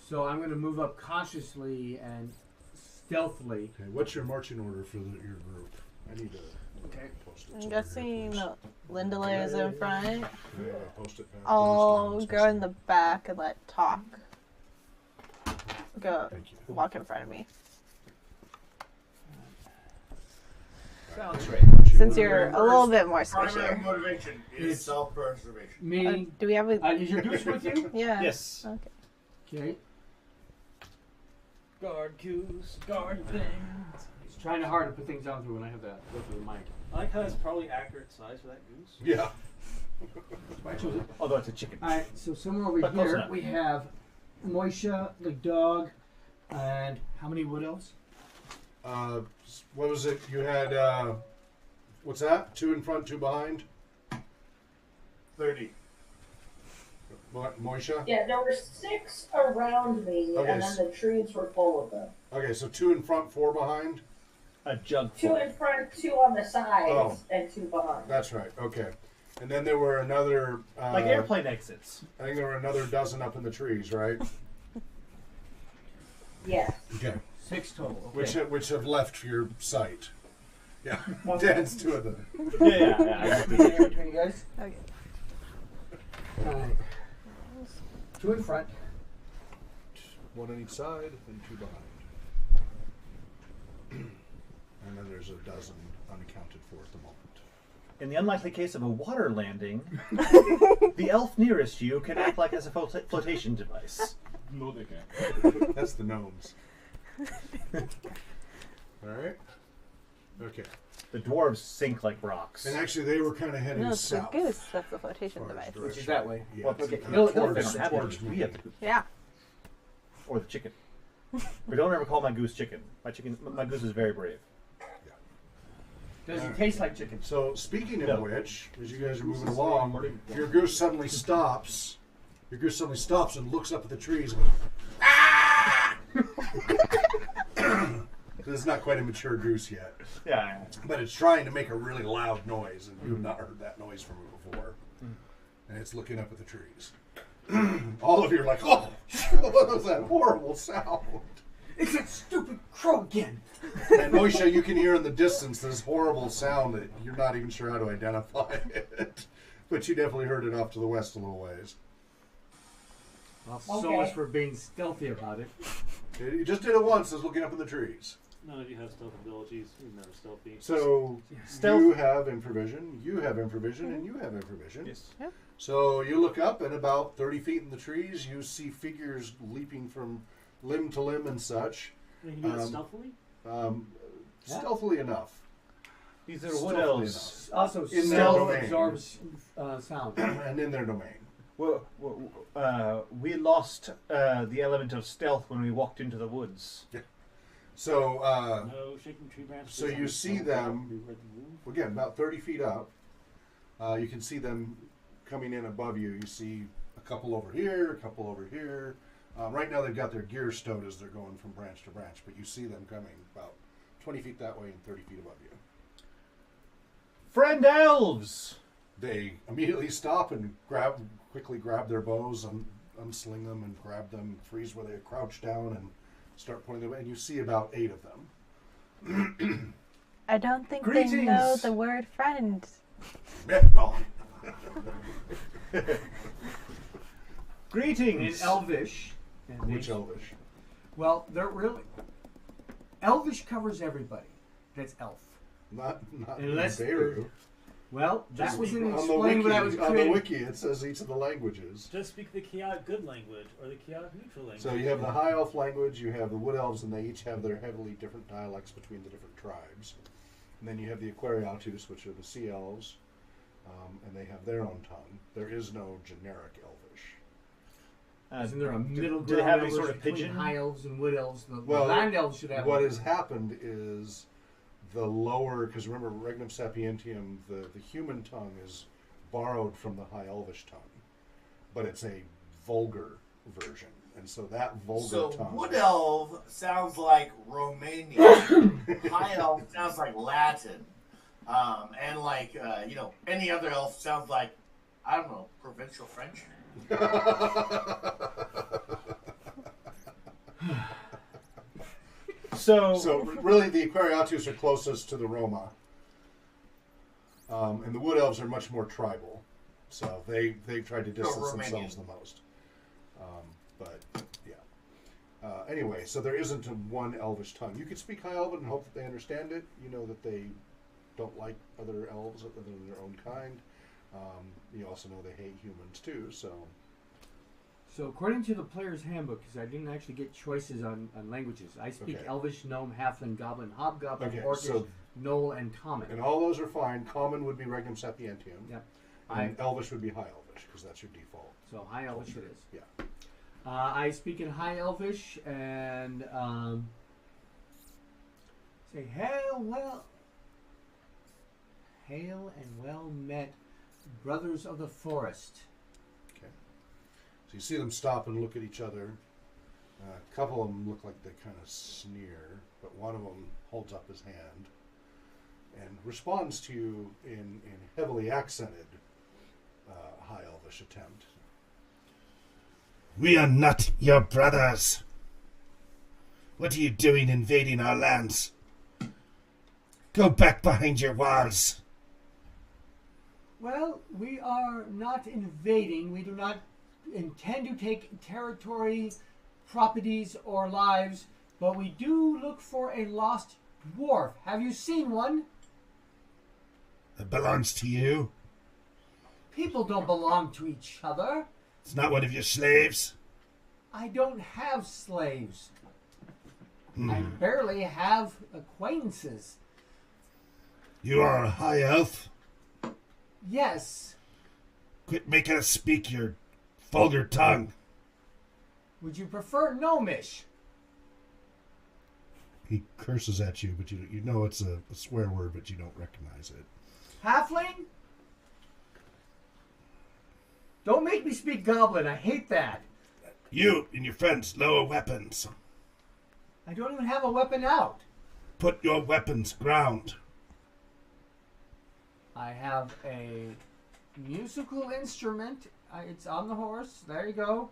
So I'm going to move up cautiously and stealthily. Okay. What's your marching order for your group? I need to Okay. post it. I'm somewhere guessing here, Lindalay is in front. please. Yeah, post it back. I'll go in the back and let Talk go Thank you. walk in front of me. Sounds great. Since you're a little bit more Primary squishier. motivation is self-preservation. Me. Do we have a... Is your goose with you? yeah. Yes. Okay. Okay. Guard goose, guard things. It's trying hard to put things down through when I have that go through the mic. I like how that's probably accurate size for that goose. Yeah. I chose it. Although it's a chicken. Alright, so somewhere over But close here enough. we have Moisha, the dog, and how many wood elves? What was it? You had, what's that? 2 in front, 2 behind? 30. Moisha? Yeah, there were 6 around me, Okay, and then the trees were full of them. Okay, so 2 in front, 4 behind? A jug 2 full. in front, 2 on the sides, Oh. and 2 behind. That's right, okay. And then there were another, Like airplane exits. I think there were another dozen up in the trees, right? Yes. Okay. 6 total. Okay. Which have left your sight. Yeah, Okay. Dan's 2 of them. Yeah. Between you guys. Okay. Alright. 2 in front. 1 on each side and 2 behind. And then there's a dozen unaccounted for at the moment. In the unlikely case of a water landing, the elf nearest you can act like as a flotation device. No, they can't. That's the gnomes. Alright. Okay. The dwarves sink like rocks. And actually they were kind of heading No, it's the south. goose. That's the flotation Far as device. Which is that way. Yeah, Well, it's okay. kind No, of they towards- don't have the towards goose. We me. have the goose. Yeah. Or the chicken. But don't ever call my goose chicken. My goose is very brave. Does it taste like chicken? So speaking of No. which, as you guys are moving along, your goose suddenly stops. Your goose suddenly stops and looks up at the trees and goes, "Ah!" Because it's not quite a mature goose yet, Yeah. but it's trying to make a really loud noise, and you've not heard that noise from it before. And it's looking up at the trees. All of you are like, "Oh, what was that horrible sound?" It's that stupid crow again. And Moisha, you can hear in the distance this horrible sound that you're not even sure how to identify it. But you definitely heard it off to the west a little ways. Well, so Okay. much for being stealthy about it. You just did it once, I was looking up in the trees. None of you have stealth abilities. You're never stealthy. So Stealth. you have improvision, you have improvision, and you have improvision. Yes. So you look up, and about 30 feet in the trees, you see figures leaping from limb to limb and such. You can do it Um, stealthily? Stealthily enough. These are wood Stealthily elves. Also, In their stealth domain. absorbs sound. And in their domain. We lost the element of stealth when we walked into the woods. So, No shaking tree branches. so you see them, again, about 30 feet up. You can see them coming in above you. You see a couple over here, a couple over here. Right now they've got their gear stowed as they're going from branch to branch, but you see them coming about 20 feet that way and 30 feet above you. Friend elves! They immediately stop and quickly grab their bows, unsling them and grab them, freeze where they crouch down and start pointing them. And you see about 8 of them. I don't think they know Greetings. the word friend. Greetings. In Elvish. and Which they- Elvish? Well, they're really. Elvish covers everybody. That's elf. Not Unless Beru. Well, that Just wasn't On the explained wiki, when I was on the creating. wiki, it says each of the languages. Just speak the chaotic good language or the chaotic neutral language. So you have the High Elf language, you have the Wood Elves, and they each have their heavily different dialects between the different tribes. And then you have the Aquariatus, which are the Sea Elves, and they have their own tongue. There is no generic Elvish. Isn't there a middle do they ground have any elvish sort of between pigeon? high elves and wood elves? The Well, land elves should have What one. has happened is the lower, because remember, Regnum Sapientium, the human tongue is borrowed from the High Elvish tongue, but it's a vulgar version. And so that vulgar So tongue. Wood Elf sounds like Romanian. High Elf sounds like Latin. And like, any other elf sounds like, I don't know, provincial French. So really, the Aquariatus are closest to the Roma, and the Wood Elves are much more tribal. So they tried to distance Romanian. themselves the most. But yeah. Anyway, so there isn't a one Elvish tongue. You could speak High Elven and hope that they understand it. You know that they don't like other elves other than their own kind. You also know they hate humans too. So according to the player's handbook, because I didn't actually get choices on languages, I speak Okay. Elvish, Gnome, Halfling, Goblin, Hobgoblin, Okay, Orcish, so- Knoll, and Common. And all those are fine. Common would be Regnum Sapientium. Yep. And Elvish would be High Elvish because that's your default. So High Elvish it is. Yeah. I speak in High Elvish and say hail and well met, brothers of the forest. Okay. So you see them stop and look at each other. A couple of them look like they kind of sneer, but one of them holds up his hand and responds to you in heavily accented High Elvish attempt. We are not your brothers. What are you doing invading our lands? Go back behind your walls. Well, we are not invading. We do not intend to take territory, properties, or lives, but we do look for a lost dwarf. Have you seen one? It belongs to you. People don't belong to each other. It's not one of your slaves. I don't have slaves. Hmm. I barely have acquaintances. You are a high elf. Yes. Quit making us speak your vulgar tongue. Would you prefer gnomish? He curses at you, but you know it's a swear word, but you don't recognize it. Halfling? Don't make me speak goblin. I hate that. You and your friends lower weapons. I don't even have a weapon out. Put your weapons ground. I have a musical instrument. It's on the horse. There you go.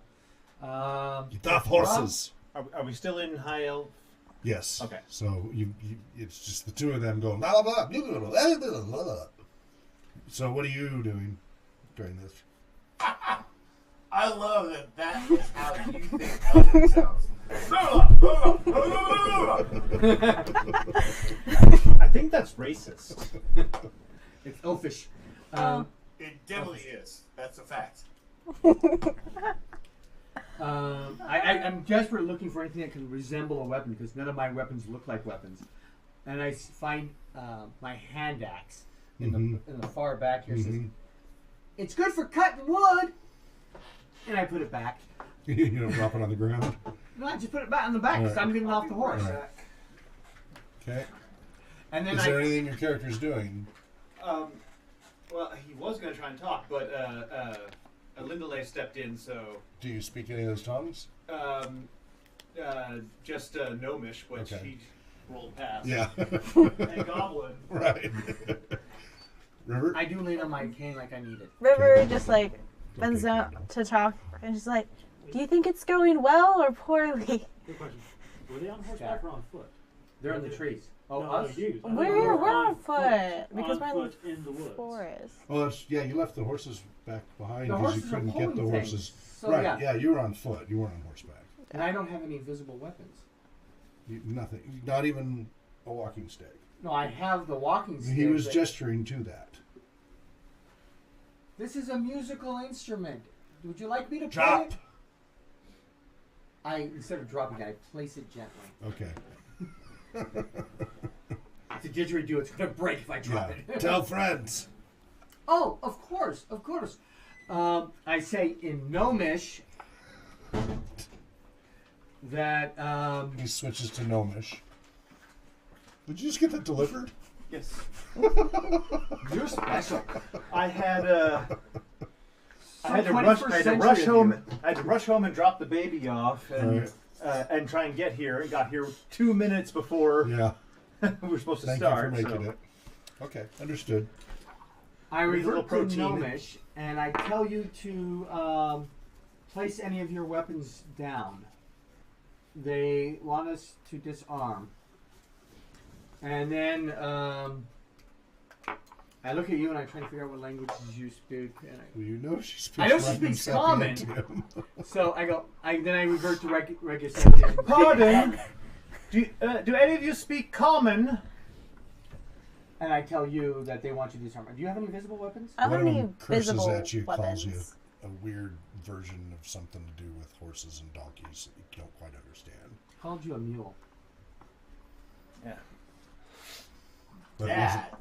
Get off horses. Are we still in High Elf? Yes. Okay. So it's just the two of them going. Blah, blah, blah, blah, blah, blah, blah, blah. So what are you doing during this? I love that is how you think Elven sounds. I think that's racist. It's elfish. It definitely is. That's a fact. I'm desperate looking for anything that can resemble a weapon because none of my weapons look like weapons. And I find my hand axe in the far back here. Says, it's good for cutting wood. And I put it back. You don't drop it on the ground. No, I just put it back on the back because Right. I'm getting off the horse. Right. Okay. And then Is there anything your character's doing? Well, he was going to try and talk, but Lindalay stepped in, so Do you speak any of those tongues? just gnomish, which Okay. he rolled past. Yeah. And goblin. Right. River? I do lean on my cane like I need it. River just like bends out to talk and she's like, "Do you think it's going well or poorly?" Good question. Were they on horseback or on foot? They're in the trees. Oh, No, us? they're used. I thought We're we were on foot because on we're in foot in the woods. forest. Well, that's, yeah, you left the horses back behind The because you horses are couldn't get pulling the things. horses. So, right, yeah. you were on foot. You weren't on horseback. And I don't have any visible weapons. Nothing. Not even a walking stick. No, I have the walking stick. He was but gesturing to that. This is a musical instrument. Would you like me to Drop. play it? Instead of dropping it, I place it gently. Okay. It's a didgeridoo. It's going to break if I drop Yeah. it. Tell friends. Oh, of course. I say in Gnomish that He switches to Gnomish. Did you just get that delivered? Yes. you're special. I had to rush. I had to 21st rush century home. of you. I had to rush home and drop the baby off, and Right. and try and get here. And got here 2 minutes before Yeah. we were supposed to Thank start. you for making so. it. Okay, understood. I Need a little revert to protein. Gnomish, and I tell you to place any of your weapons down. They want us to disarm. And then I look at you and I try to figure out what languages you speak. And Well, you know she speaks I know she Latin speaks common. Sapientium. so I go. Then I revert to regular sentence. Pardon? Do any of you speak common? And I tell you that they want you to disarm. Do you have any visible weapons? I One don't of have any them curses visible at you, weapons. calls you a weird version of something to do with horses and donkeys that you don't quite understand. Called you a mule. Yeah. But it That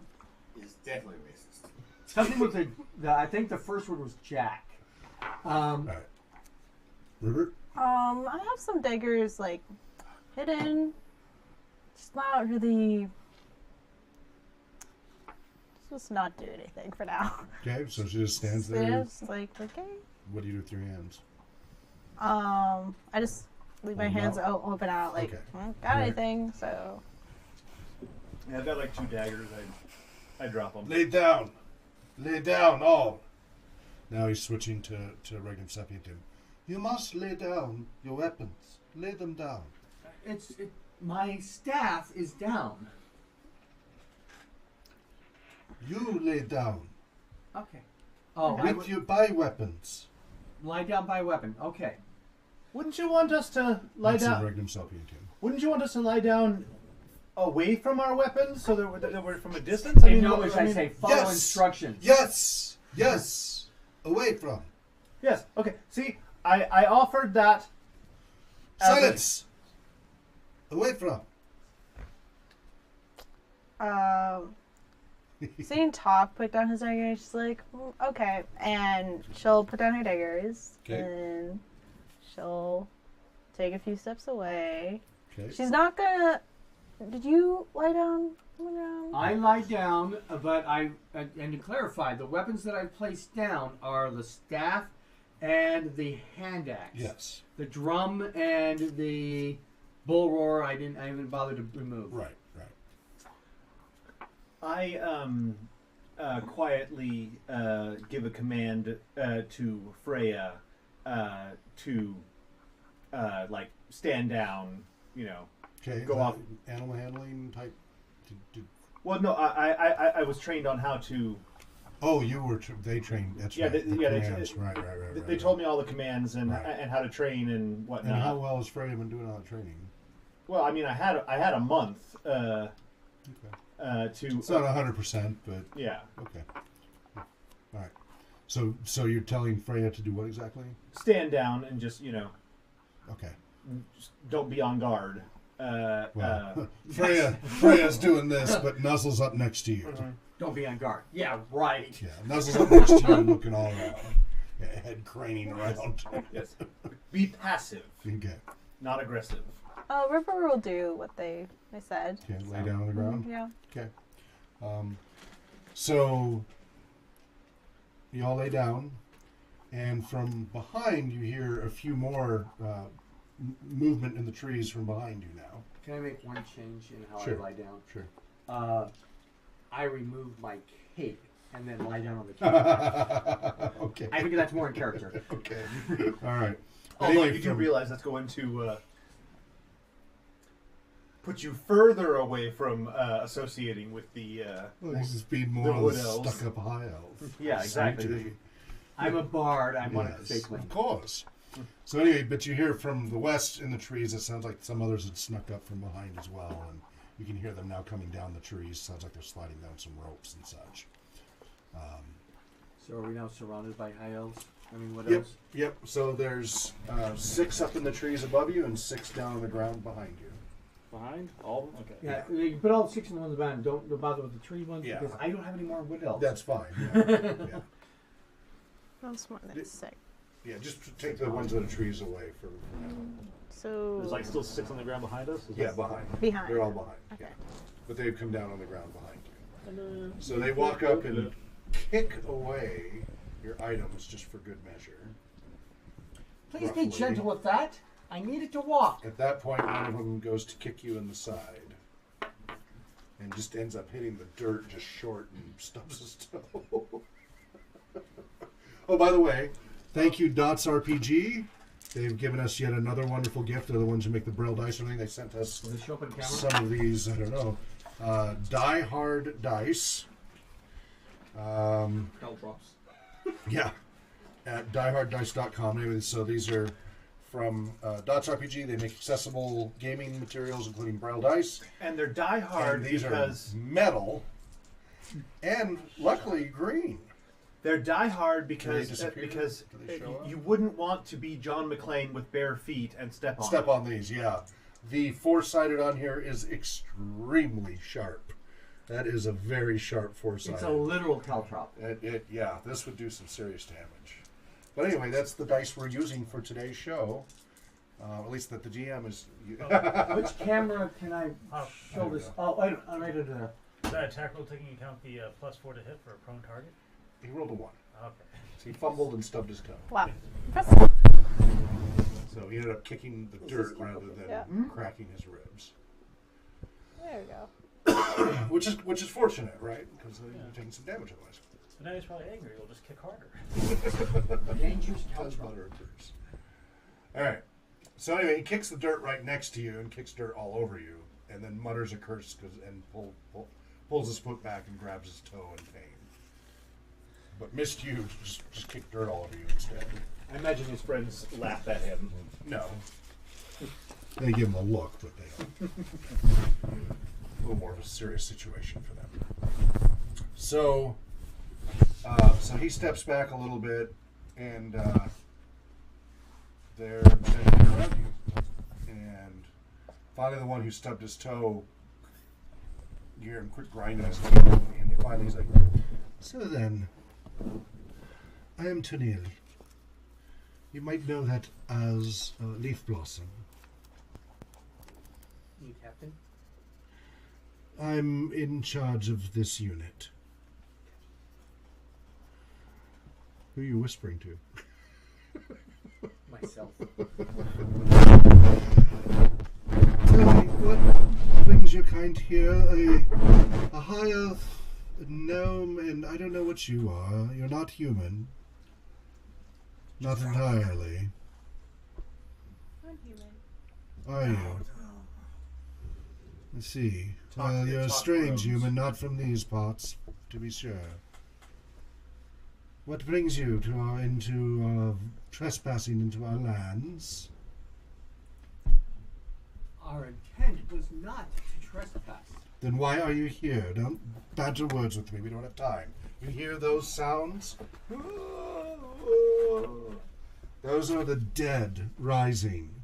is definitely racist. Something with the I think the first word was Jack. all right. Robert? I have some daggers like hidden. Just not really. Just not do anything for now. Okay, so she just stands So there. it's like okay. What do you do with your hands? I just leave my Hold 'em hands out? open out like Okay. got Right. anything. So Yeah, I've got like 2 daggers. I drop them. Lay down! Lay down, all! Now he's switching to Regnum Sapientium. You must lay down your weapons. Lay them down. My staff is down. You lay down. Okay. Oh, With your by weapons. lie down by weapon. Okay. Wouldn't you want us to lie That's in down? Regnum Sapientium. Wouldn't you want us to lie down away from our weapons so that we're from a distance? In Gnomish, I say follow Yes. instructions. Yes! Yes! Away from. Yes. Okay. See, I offered that. as a- Silence! Away from. seeing Talk put down his daggers, she's like, okay, and she'll put down her daggers, Okay. and she'll take a few steps away. Okay. She's not gonna. Did you lie down? I lie down, but and to clarify, the weapons that I placed down are the staff and the hand axe. Yes. The drum and the bull roar, I haven't bothered to remove. Right. I quietly give a command to Freya to like stand down. You know. Okay. Go off. Animal handling type. Well, no, I was trained on how to. Oh, you were. They trained. That's Yeah, right. they- yeah, they- commands. Right. They told me all the commands and Right. and how to train and whatnot. And how well has Freya been doing all the training? Well, I mean, I had a month Okay. to. It's not 100%, but Yeah. okay. All right. So you're telling Freya to do what exactly? Stand down and just Okay. just don't be on guard. Well, Freya's doing this, but Nuzzle's up next to you. Don't be on guard. Yeah, right. Yeah, Nuzzle's up next to you, looking all around. Yeah, head craning around. Yes. Be passive, Okay. not aggressive. River will do what they said. Okay. Lay down on the ground. Yeah. Okay. So you all lay down, and from behind you hear a few more movement in the trees from behind you now. Can I make one change in how Sure. I lie down? Sure. I remove my cape and then lie down on the cape. Okay. I think that's more in character. Okay. All right. Although Anyway, you do realize that's going to put you further away from associating with the. Well, he's just being more wood elves. stuck up high elf. Yeah, exactly. Sanctity. I'm a bard. I want to Yes, fake of course. So anyway, but you hear from the west in the trees. It sounds like some others had snuck up from behind as well, and you can hear them now coming down the trees. Sounds like they're sliding down some ropes and such. So are we now surrounded by high elves? I mean, what Yep, else? yep. So there's 6 up in the trees above you and 6 down on the ground behind you. Behind? All of them? Okay. Yeah, you put all 6 in the ones behind. Don't bother with the tree ones Yeah. because I don't have any more wood elves. That's fine. Yeah, yeah. That's more than Did- 6. Yeah, just take the ones that are trees away for now. So There's like still 6 on the ground behind us? Is Yeah, that- behind. behind. They're all behind. Okay. Yeah. But they've come down on the ground behind you. And, So they walk up and kick away your items just for good measure. Please roughly. be gentle with that. I need it to walk. At that point, one of them goes to kick you in the side and just ends up hitting the dirt just short and stubs his toe. Oh, by the way, thank you, Dots RPG. They've given us yet another wonderful gift. They're the ones who make the Braille dice and everything. They sent us Does it show up on camera? some of these, I don't know, Die Hard Dice. Hell drops. Yeah, at dieharddice.com. Anyway, so these are from Dots RPG. They make accessible gaming materials, including Braille dice. And they're diehard And these because are metal and luckily green. they're diehard they because disappear? because Do they show up? you wouldn't want to be John McClane with bare feet and step on. Step them. on these, yeah. The 4-sided on here is extremely sharp. That is a very sharp 4-sided. It's a literal caltrop. Yeah, this would do some serious damage. But anyway, that's the dice we're using for today's show. At least that the GM is. Which camera can I show this? Oh, right under there. Is that attack roll taking into account the +4 to hit for a prone target? He rolled a 1. Okay. So he fumbled and stubbed his toe. Wow. Impressive. So he ended up kicking the dirt rather than Yeah. cracking his ribs. There we go. Which is fortunate, right? Because Yeah. you're taking some damage otherwise. So now he's probably angry. He'll just kick harder. Dangerous Because caltrop. butter occurs. All right. So anyway, he kicks the dirt right next to you and kicks dirt all over you, and then mutters a curse and pulls his foot back and grabs his toe in pain. But missed you, just kicked dirt all over you instead. I imagine his friends laugh at him. No. They give him a look, but they don't. A little more of a serious situation for them. So he steps back a little bit, and they're standing around you. And finally, the one who stubbed his toe, you hear him quit grinding his teeth, and finally he's like, "So then, I am Tennille. You might know that as Leaf Blossom. You captain? I'm in charge of this unit." Who are you whispering to? Myself. Tell me, what brings your kind here? A high elf, a gnome, and I don't know what you are. You're not human. Not entirely. I'm human. Are you? I see. Talk- Well, you're a talk strange rooms. human, not from these parts, to be sure. What brings you into trespassing into our lands? Our intent was not to trespass. Then why are you here? Don't banter words with me. We don't have time. You hear those sounds? Those are the dead rising.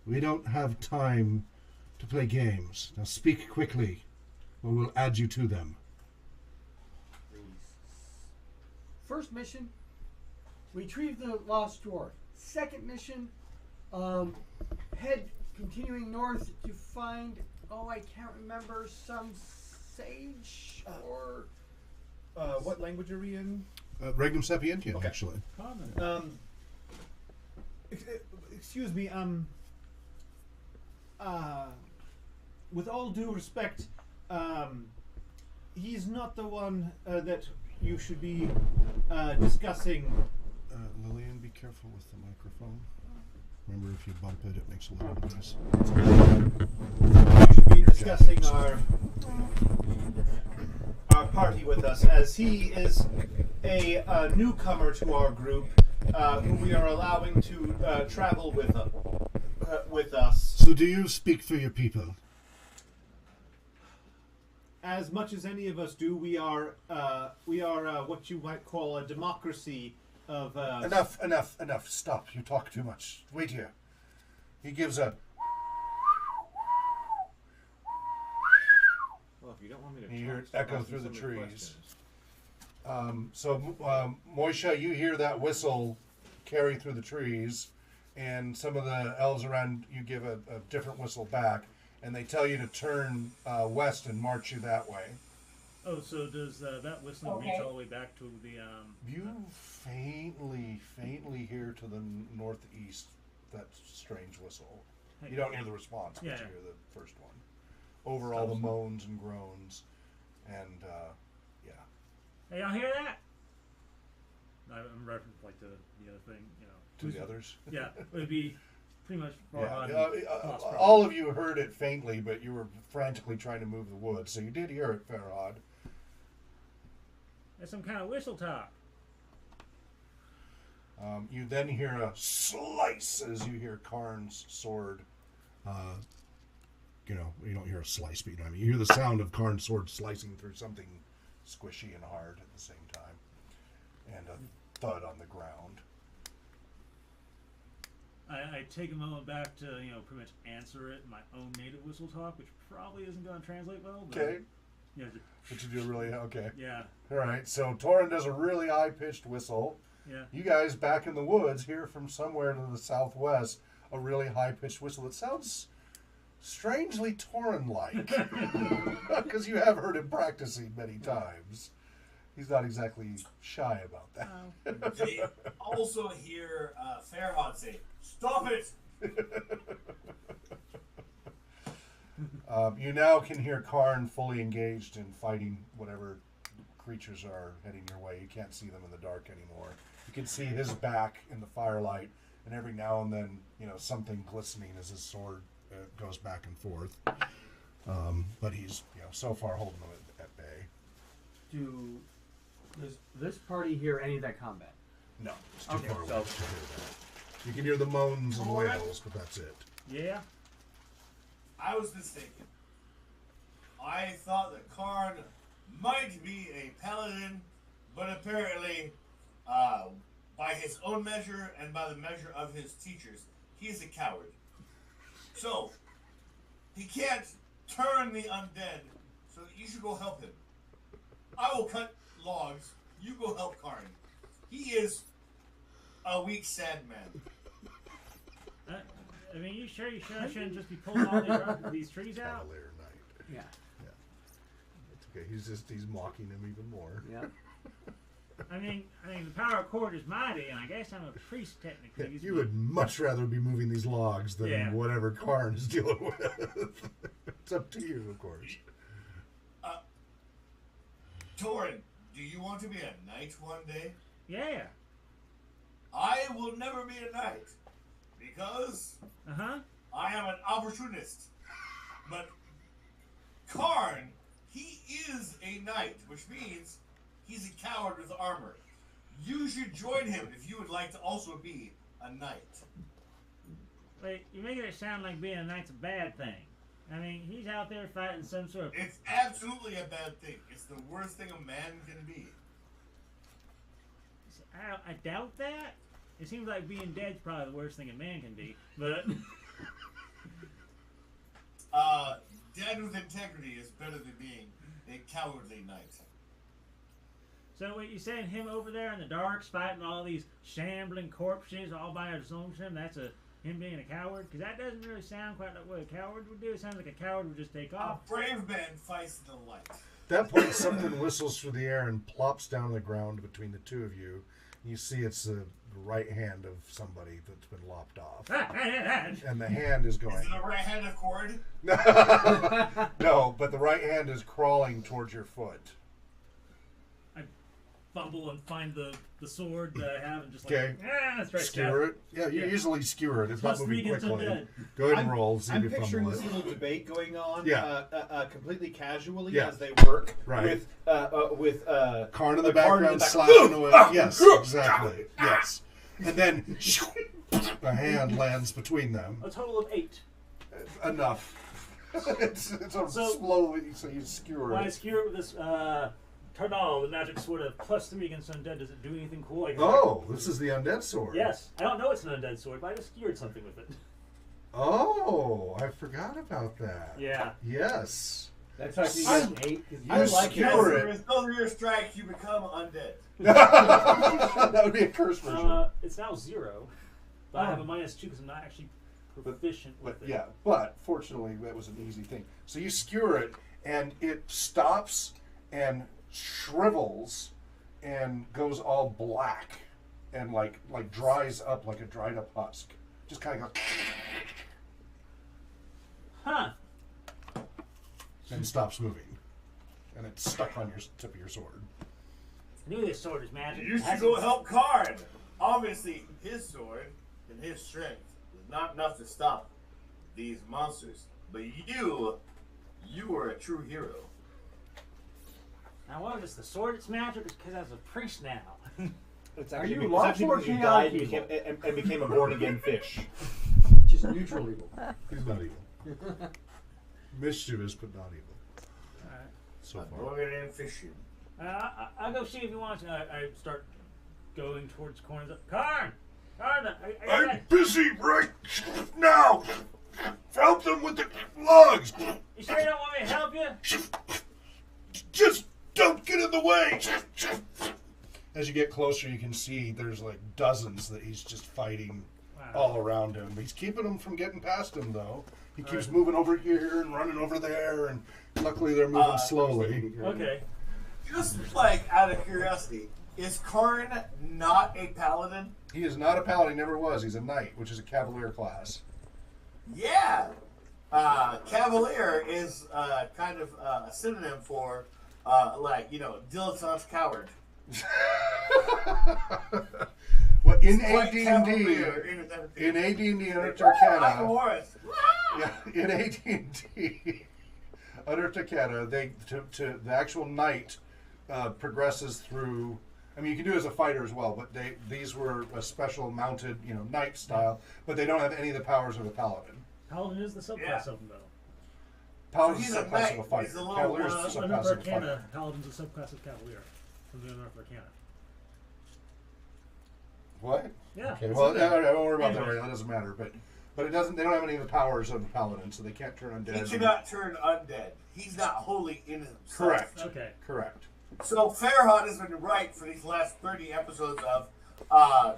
We don't have time to play games. Now speak quickly, or we'll add you to them. First mission, retrieve the lost drawer. Second mission, head continuing north to find, I can't remember, some sage or... What language are we in? Regnum Sapientium, Okay. actually. Common. Excuse me, with all due respect, he's not the one that you should be discussing. Lillian, be careful with the microphone. Remember, if you bump it, it makes a little noise. We should be discussing our party with us, as he is a newcomer to our group, who we are allowing to travel with us. So, do you speak for your people? As much as any of us do, we are what you might call a democracy of. Enough. Stop. You talk too much. Wait here. He gives a. Well, if you don't want me to. You hear it echo through the trees. Moisha, you hear that whistle carry through the trees, and some of the elves around you give a different whistle back, and they tell you to turn west and march you that way. Oh, so does that whistling reach all the way back to the? You faintly hear to the northeast that strange whistle. You don't hear the response, but you hear the first one. Over all the moans and groans, and Hey, y'all hear that? I'm referencing like to the other thing, to the others. Yeah, it would be pretty much. All of you heard it faintly, but you were frantically trying to move the wood, so you did hear it, Farhad. That's some kind of whistle talk. You then hear a slice as you hear Karn's sword. You don't hear a slice, but you hear the sound of Karn's sword slicing through something squishy and hard at the same time, and a thud on the ground. I take a moment back to pretty much answer it in my own native whistle talk, which probably isn't going to translate well. But, Okay. Yeah. But you do really okay. Yeah. All right. So Torin does a really high-pitched whistle. Yeah. You guys back in the woods hear from somewhere to the southwest a really high-pitched whistle that sounds strangely Torin-like, because you have heard him practicing many times. He's not exactly shy about that. They also hear Farhad say, "Stop it!" You now can hear Karn fully engaged in fighting whatever creatures are heading your way. You can't see them in the dark anymore. You can see his back in the firelight, and every now and then, something glistening as his sword goes back and forth. But he's, so far holding them at bay. Does this party hear any of that combat? No, it's too Okay, far away so- to hear that. You can hear the moans and wails, but that's it. Yeah. I was mistaken. I thought that Karn might be a paladin, but apparently, by his own measure and by the measure of his teachers, he is a coward. So, he can't turn the undead, so you should go help him. I will cut logs, you go help Karn. He is a weak, sad man. You sure you shouldn't just be pulling all these trees out? Cavalier Knight. Yeah. It's okay. He's mocking him even more. Yeah. The power cord is mighty, and I guess I'm a priest technically. You would much rather be moving these logs than whatever Karn is dealing with. It's up to you, of course. Torin, do you want to be a knight one day? Yeah. I will never be a knight, because I am an opportunist. But Karn, he is a knight, which means he's a coward with armor. You should join him if you would like to also be a knight. Wait, you're making it sound like being a knight's a bad thing. He's out there fighting some sort of... It's absolutely a bad thing. It's the worst thing a man can be. I doubt that. It seems like being dead's probably the worst thing a man can be, but... Dead with integrity is better than being a cowardly knight. So what you saying, him over there in the darks fighting all these shambling corpses all by his own self, that's him being a coward? Because that doesn't really sound quite like what a coward would do. It sounds like a coward would just take off. A brave man fights the light. At that point, something whistles through the air and plops down on the ground between the two of you. You see it's the right hand of somebody that's been lopped off. And the hand is going... Is it the right hand of cord? No, but the right hand is crawling towards your foot. fumble and find the sword that I have and just Okay. let's try Skewer it. Yeah, you Yeah. easily skewer it. It's not Plus 3 moving against quickly. undead. Go ahead and roll. See if I'm you picturing fumble this it. little debate going on, Yeah. completely casually Yeah. as they work Right. with Karn in the a Karn background slashing away. Yes, exactly. Yes. And then a hand lands between them. A total of 8. Enough. it's a So- slowly, so you skewer When I it. skewer with this Tardal, the magic sword of +3 against undead, does it do anything cool? Like, Oh, this is the undead sword. Yes. I don't know it's an undead sword, but I just skewered something with it. Oh, I forgot about that. Yeah. Yes. That's actually I- you guys hate. I like skewer it. With those of your strikes, you become undead. That would be a curse version. It's now 0, but I have a -2 because I'm not actually proficient with But it. yeah, but fortunately that was an easy thing. So you skewer it, and it stops and shrivels and goes all black and like dries up like a dried up husk. Just kind of goes Huh. and stops moving, and it's stuck on your tip of your sword. I knew this sword is magic. You should Has go it- help Karn. Obviously, his sword and his strength is not enough to stop these monsters. But you are a true hero. Now, what is the sword? It's magic because I was a priest now. It's Are actually, you it's law actually because you enforcement died or evil? and became a born again fish. Just neutral evil. He's not evil. Mischievous, but not evil. Alright. So I'm far. going in fishing. I'll go see if he wants. I start going towards corners. Karn! Karn! I'm busy right now. Help them with the logs. You sure you don't want me to help you? Just don't get in the way. As you get closer, you can see there's like dozens that he's just fighting Wow. all around him. He's keeping them from getting past him, though. He keeps moving over here and running over there, and luckily they're moving slowly. Okay. Just like out of curiosity, is Karn not a paladin? He is not a paladin, never was. He's a knight, which is a cavalier class. Yeah. Cavalier is kind of a synonym for, dilettante coward. Well, in Like AD&D, Cavalier in AD&D under I'm a Tarkana, horse. yeah, in AD&D under Tarkana, the actual knight progresses through. I mean, you can do it as a fighter as well, but these were a special mounted, knight style, but they don't have any of the powers of a paladin. Paladin is the subclass Yeah. of them, though. Paladin's He's a a subclass knight. of a fighter. He's a little, Cavalier's a Under subclass of a fighter. Arcana, Paladin's a subclass of Cavalier from the Under Arcana. What? Yeah. Okay. it's Well, in there. I don't worry about that. Anyway. Right? That doesn't matter. But it doesn't. They don't have any of the powers of the paladin, so they can't turn undead. He cannot turn undead. He's not wholly in himself. Correct. Okay. Correct. So Farhad has been right for these last 30 episodes of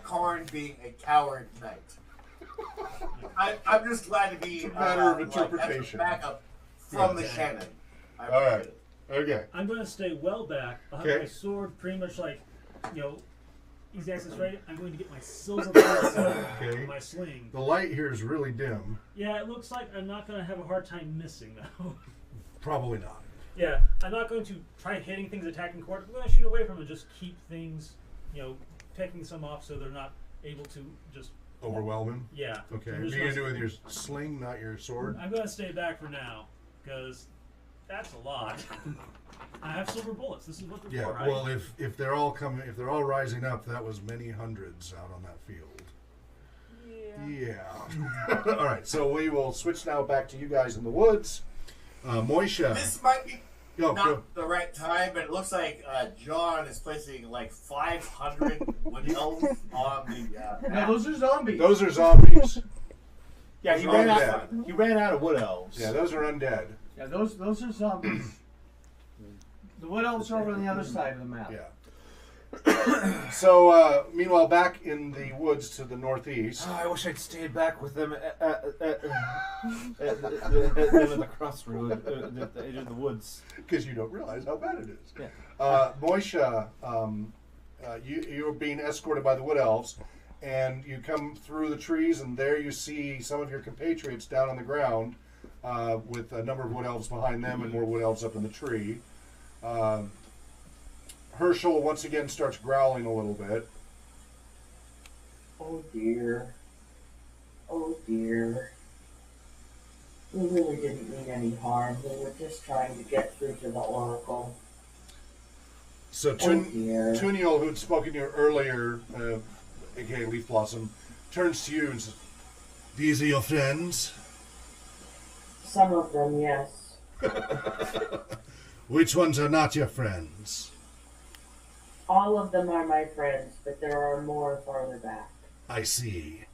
Karn being a coward knight. I'm just glad to be It's a matter of as a interpretation. backup from the Okay. canon. I All right. appreciate it. Okay. I'm going to stay well back. I'll have Okay. my sword pretty much like, easy access right. I'm going to get my silver bullet Okay. my sling. The light here is really dim. Yeah, it looks like I'm not going to have a hard time missing, though. Probably not. Yeah, I'm not going to try hitting things attacking court. I'm going to shoot away from them and just keep things, taking some off so they're not able to just, Overwhelm him. yeah. Okay. I'm You're just gonna gonna- do it with your sling, not your sword. I'm going to stay back for now because that's a lot. I have silver bullets. This is what they're Yeah. for, right? Well, if they're all coming, if they're all rising up, that was many hundreds out on that field. Yeah. All right. So we will switch now back to you guys in the woods. Moisha. This might be Go. not the right time, but it looks like John is placing like 500 wood elves on the No, those are zombies. Those are zombies. Yeah, Those are undead. he ran out of wood elves. Yeah, those are undead. Yeah, those are zombies. The wood elves are over on the other side of the map. Yeah. So, meanwhile, back in the woods to the northeast. I wish I'd stayed back with them at the crossroad, at the edge of the woods. Because you don't realize how bad it is. Yeah. Moisha, you're being escorted by the wood elves, and you come through the trees, and there you see some of your compatriots down on the ground, with a number of wood elves behind them and more wood elves up in the tree. Herschel once again starts growling a little bit. Oh dear. Oh dear. We really didn't mean any harm. We were just trying to get through to the Oracle. So dear. Tuniel, who had spoken to you earlier, aka Leaf Blossom, turns to you and says, "These are your friends?" Some of them, yes. Which ones are not your friends? All of them are my friends, but there are more farther back. I see.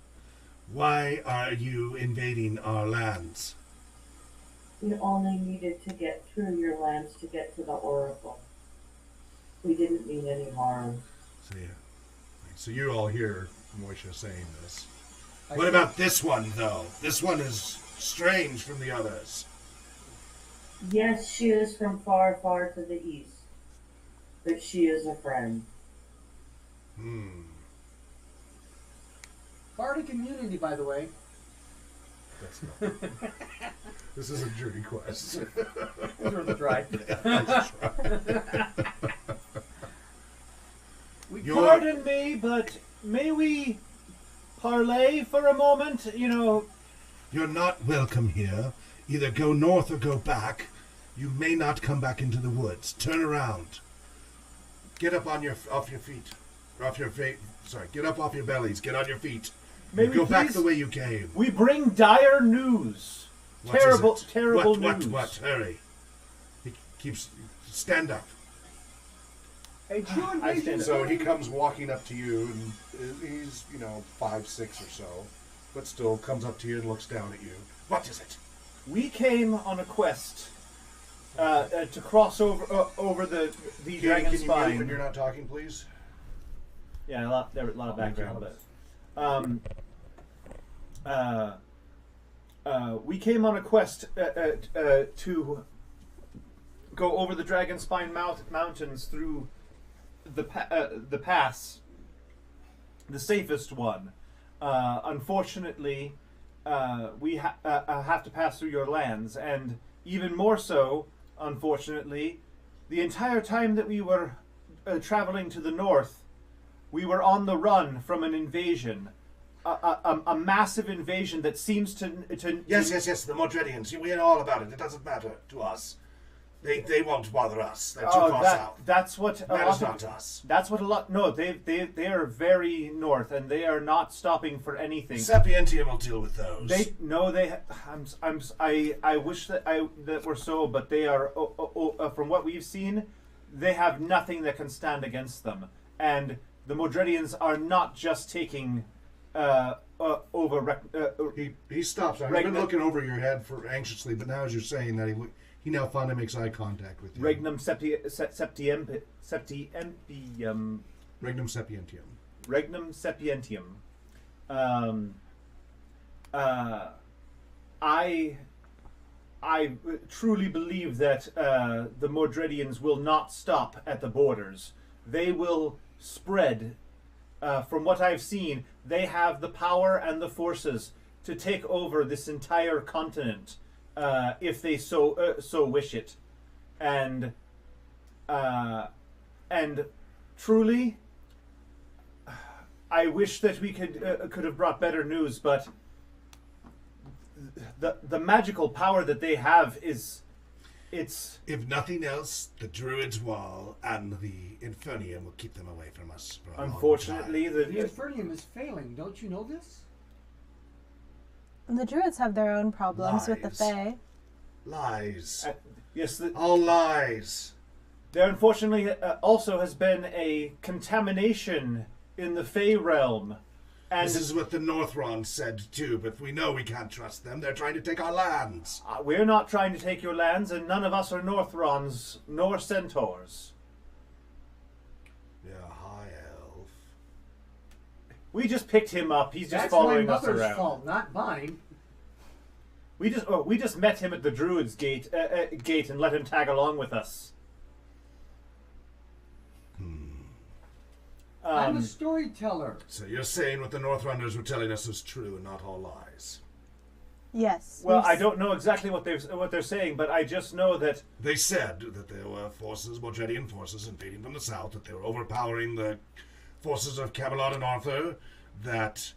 Why are you invading our lands? We only needed to get through your lands to get to the Oracle. We didn't mean any harm. So you all hear Moisha saying this. What about this one, though? This one is strange from the others. Yes, she is from far, far to the east. But she is a friend. Bardic immunity, by the way. That's not. This is a jury quest. It's worth a try. Pardon me, but may we parlay for a moment? You know... You're not welcome here. Either go north or go back. You may not come back into the woods. Turn around. Get up off your feet. Get up off your bellies. Get on your feet. Go back the way you came. We bring dire news. Terrible news. What? Hurry. He keeps... Stand up. Hey, true invasion. So he comes walking up to you, and he's, 5'6" or so, but still comes up to you and looks down at you. What is it? We came on a quest to cross over the dragon Can you mute when spine. you're not talking, please? Yeah, there was a lot of background, but we came on a quest to go over the dragon spine mountains through the pass, the safest one. Unfortunately, we have to pass through your lands, and even more so, unfortunately, the entire time that we were traveling to the north, we were on the run from an invasion, a massive invasion that seems to Yes, the Modredians. We know all about it. It doesn't matter to us. They won't bother us. They're too far south. That's what Matters not to us. That's what a lot. No, they are very north, and they are not stopping for anything. Sapientium will deal with those. I wish that were so, but they are. From what we've seen, they have nothing that can stand against them, and the Modredians are not just taking over. He stops. I've been looking over your head anxiously, but now as you're saying that, he now finally makes eye contact with you. Regnum septiempium. Regnum sapientium. Regnum sapientium. I truly believe that the Modredians will not stop at the borders. They will spread. From what I've seen, they have the power and the forces to take over this entire continent. If they so wish it, and truly, I wish that we could have brought better news, but the magical power that they have it's. If nothing else, the Druid's Wall and the Infernium will keep them away from us. For a Unfortunately, The Infernium is failing. Don't you know this? The druids have their own problems with the Fae. Lies. Yes, all lies. There unfortunately also has been a contamination in the Fae realm. And this is what the Northrons said too, but we know we can't trust them. They're trying to take our lands. We're not trying to take your lands, and none of us are Northrons nor centaurs. Yeah, high elf. We just picked him up. He's just following us around. That's my mother's fault, not mine. We just met him at the Druid's gate and let him tag along with us. I'm a storyteller. So you're saying what the Northrunders were telling us was true and not all lies? Yes. Well, we've I don't know exactly what they're saying, but I just know that They said that there were forces, Morgedian forces, invading from the south, that they were overpowering the forces of Camelot and Arthur, that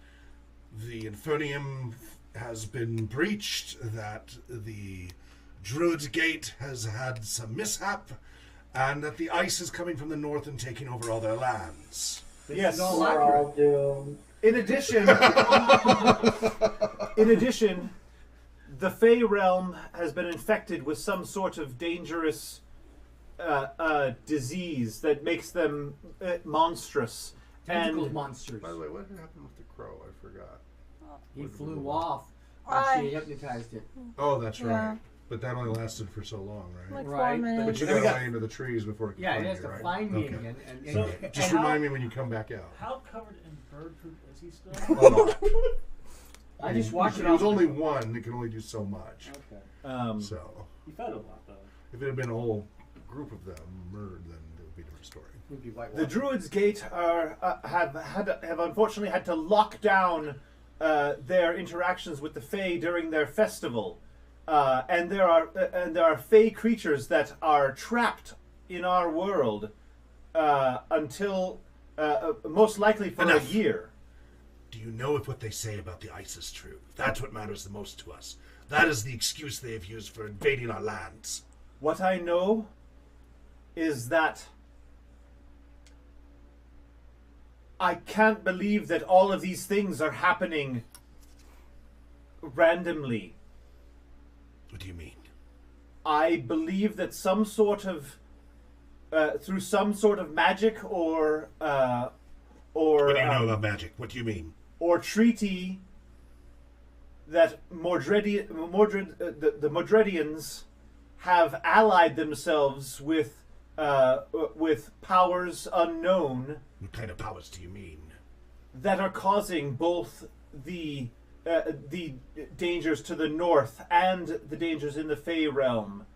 the Infernium has been breached, that the Druid's Gate has had some mishap, and that the ice is coming from the north and taking over all their lands. This Yes. is all We're accurate. all doomed. in addition, the Fey realm has been infected with some sort of dangerous disease that makes them monstrous. Tentacle And monsters. By the way, what happened with the crow? I forgot. He flew off. I- And she hypnotized it. Oh, that's Yeah. right. But that only lasted for so long, right? like Right, 4 but minutes. But you Then we got got- away into the trees before it could Yeah, find he has you, to right? find me Okay. again. And So- and Just how- remind me when you come back out. How covered in bird poop is he still? I just watched it It was off. only one. It can only do so much. Okay. So, He fed a lot though. if it had been a whole group of them murdered, then it would be a different story. Would be white the water. Druid's Gate have unfortunately had to lock down their interactions with the Fey during their festival, and there are Fey creatures that are trapped in our world until most likely for Enough. a year. Do you know if what they say about the ice is true? That's what matters the most to us. That is the excuse they have used for invading our lands. What I know is that I can't believe that all of these things are happening randomly. What do you mean? I believe that some sort of through some sort of magic or What do you know about magic? What do you mean? or treaty that the Modredians have allied themselves with powers unknown What kind of powers do you mean? that are causing both the dangers to the north and the dangers in the Fey realm.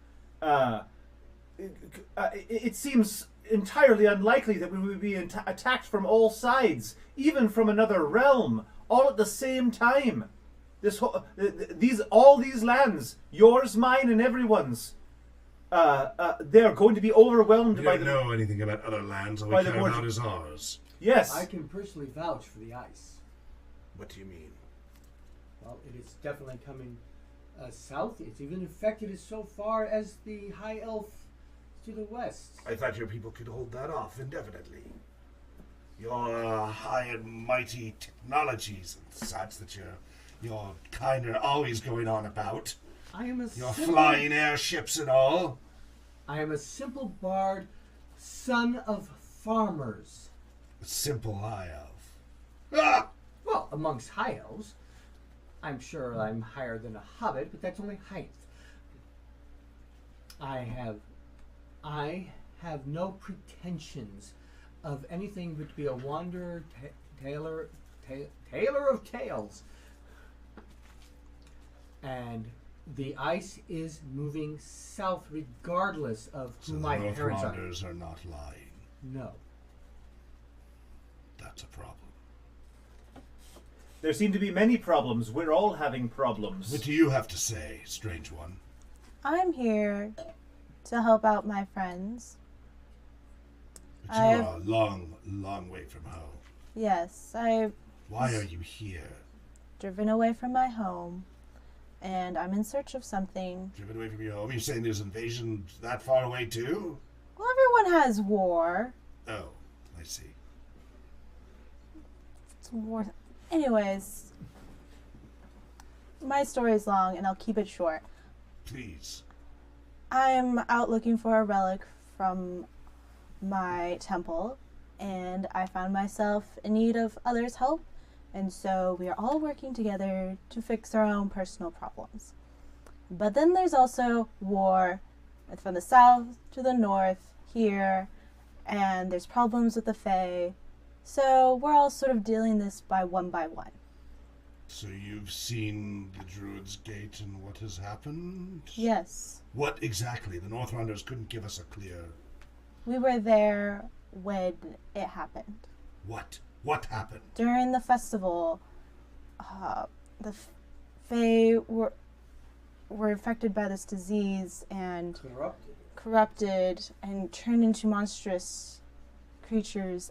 It seems entirely unlikely that we would be attacked from all sides, even from another realm, all at the same time. All these lands, yours, mine, and everyone's, they are going to be overwhelmed We by don't know anything about other lands. All by we the care Mord- about is ours. Yes. I can personally vouch for the ice. What do you mean? Well, it is definitely coming south. It's even infected as so far as the High Elf to the west. I thought your people could hold that off indefinitely. Your high and mighty technologies and such that your kind are always going on about. I am a Your simple, flying airships and all. I am a simple bard, son of farmers. A simple high elf. Ah! Well, amongst high elves, I'm sure I'm higher than a hobbit, but that's only height. I have no pretensions of anything but to be a wanderer, tailor of tales. And the ice is moving south regardless of So who the my parents are. Northwanders are not lying. No. That's a problem. There seem to be many problems. We're all having problems. What do you have to say, strange one? I'm here to help out my friends. But you are a long, long way from home. Yes, I've Why are you here? driven away from my home, and I'm in search of something. Driven away from your home? You're saying there's invasion that far away too? Well, everyone has war. Oh, I see. It's war. Anyways, my story's long, and I'll keep it short. Please. I'm out looking for a relic from my temple, and I found myself in need of others' help, and so we are all working together to fix our own personal problems. But then there's also war from the south to the north here, and there's problems with the Fae, so we're all sort of dealing this by one. So you've seen the Druid's Gate and what has happened? Yes, What exactly? The Northlanders couldn't give us a clear... we were there when it happened. What? What happened? During the festival, the Fae were infected by this disease and corrupted and turned into monstrous creatures.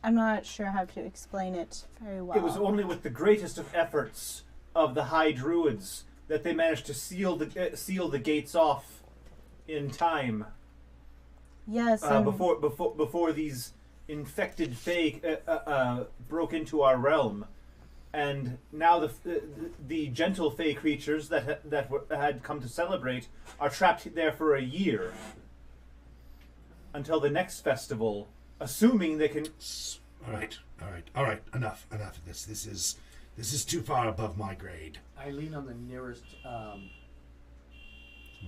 I'm not sure how to explain it very well. It was only with the greatest of efforts of the High Druids that they managed to seal the gates off in time. Yes. Before these infected Fae broke into our realm, and now the gentle Fae creatures that had come to celebrate are trapped there for a year until the next festival, assuming they can. All right. Enough of this. This is too far above my grade. I lean on the nearest. Somebody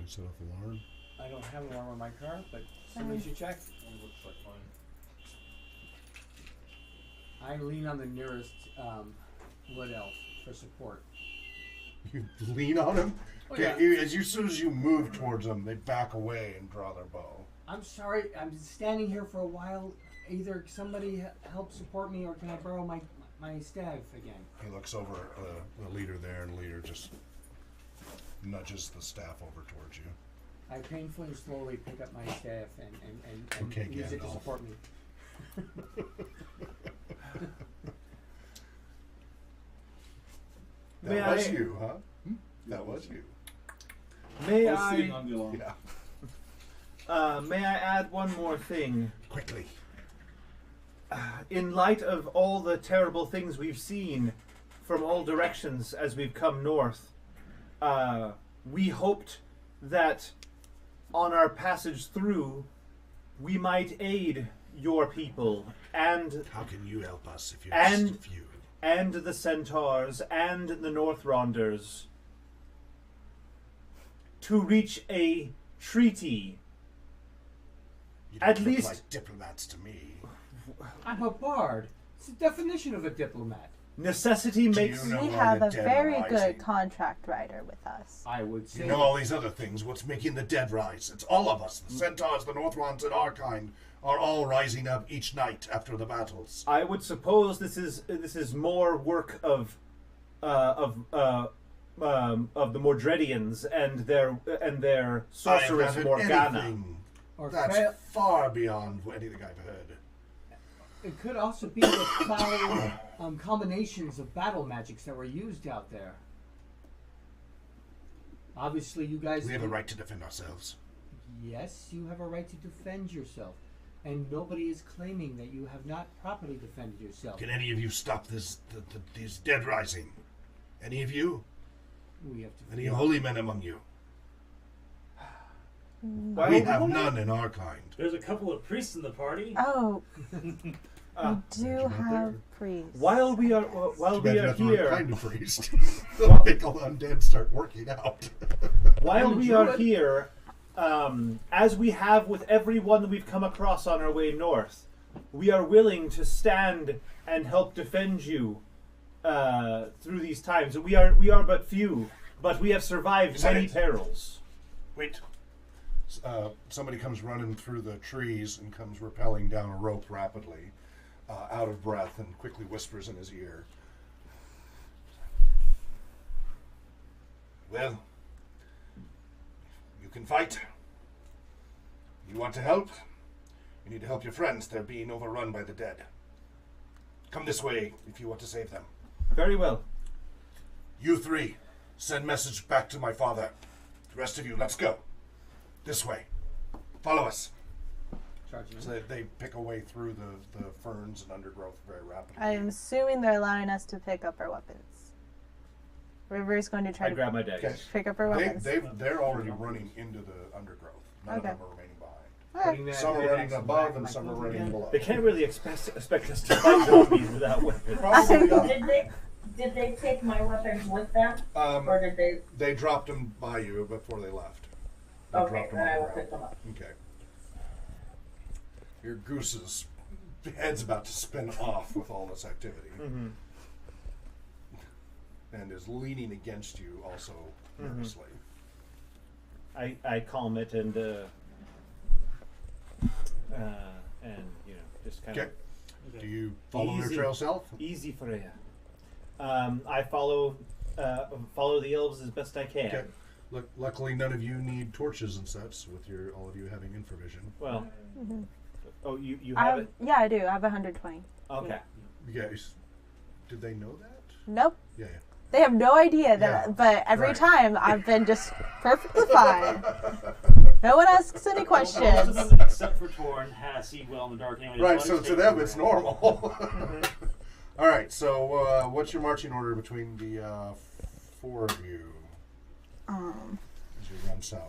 set off alarm. I don't have an alarm on my car, but somebody should check. Looks like mine. I lean on the nearest wood elf for support. You lean on him? Oh, Okay, yeah. as soon as you move towards them, they back away and draw their bow. I'm sorry, I'm standing here for a while. Either somebody help support me, or can I borrow my staff again? He looks over at the leader there, and the leader just nudges the staff over towards you. I painfully and slowly pick up my staff and Okay, use it to Gandalf. support me. That was you, huh? That was you. May I was sitting I? on the alarm. Yeah. May I add one more thing? Quickly. In light of all the terrible things we've seen from all directions as we've come north, we hoped that on our passage through, we might aid your people and How can you help us if you're And- just few? and the centaurs and the Northronders to reach a treaty. You At don't look least- like diplomats to me. I'm a bard. It's the definition of a diplomat. Necessity Do makes you know We why have the a dead very are rising? good contract writer with us. I would say. You know all these other things. What's making the dead rise? It's all of us. The centaurs, the Northrons, and our kind are all rising up each night after the battles. I would suppose this is more work of the Mordredians and their sorceress I have Morgana. anything Or that's fa- far beyond anything I've heard. It could also be the foul combinations of battle magics that were used out there. Obviously, you guys. We have a right to defend ourselves. Yes, you have a right to defend yourself, and nobody is claiming that you have not properly defended yourself. Can any of you stop these dead rising? Any of you? We have to. Any holy men among you? Well, We have none in our kind. There's a couple of priests in the party. Oh, Ah, we do have priests. while we are Too bad you have the right here, kind of priest. They'll make all the undead start working out. while I'm a we are druid. here, as we have with everyone we've come across on our way north, we are willing to stand and help defend you through these times. We are but few, but we have survived Said many it. perils. Wait. Somebody comes running through the trees and comes rappelling down a rope rapidly, out of breath, and quickly whispers in his ear. Well, you can fight. You want to help? You need to help your friends. They're being overrun by the dead. Come this way if you want to save them. Very well. You three, send message back to my father. The rest of you, let's go. This way. Follow us. Charging. So they pick a way through the ferns and undergrowth very rapidly. I am assuming they're allowing us to pick up our weapons. River's going to try I to grab my daggers. Okay. pick up our weapons. They're already running into the undergrowth. None Okay. of them are remaining behind. Okay. Putting that Some are big running axe in the above back of and my some are clothing running again. below. They can't really expect us to fight zombies without weapons. Probably not. Did they take my weapons with them, or did they? They dropped them by you before they left. They Okay, dropped 'em then on I the will ground. pick them up. Okay. Your goose's head's about to spin off with all this activity, Mm-hmm. and is leaning against you also nervously. I calm it and just kind Okay. of Do you follow their Easy. trail south? easy for you. I follow follow the elves as best I can. Okay. Luckily, none of you need torches and such, with all of you having infravision. Well, Mm-hmm. oh, you I have have, it? yeah, I do. I have 120. Okay. You guys, did they know that? Nope. Yeah. They have no idea that, Yeah, but every right. time I've been just perfectly fine. No one asks any Most questions. of them, except for Torn, see well in the dark anyway. Right, His so buddies to take them the it's roll. normal. All right, so what's your marching order between the four of you as you run south?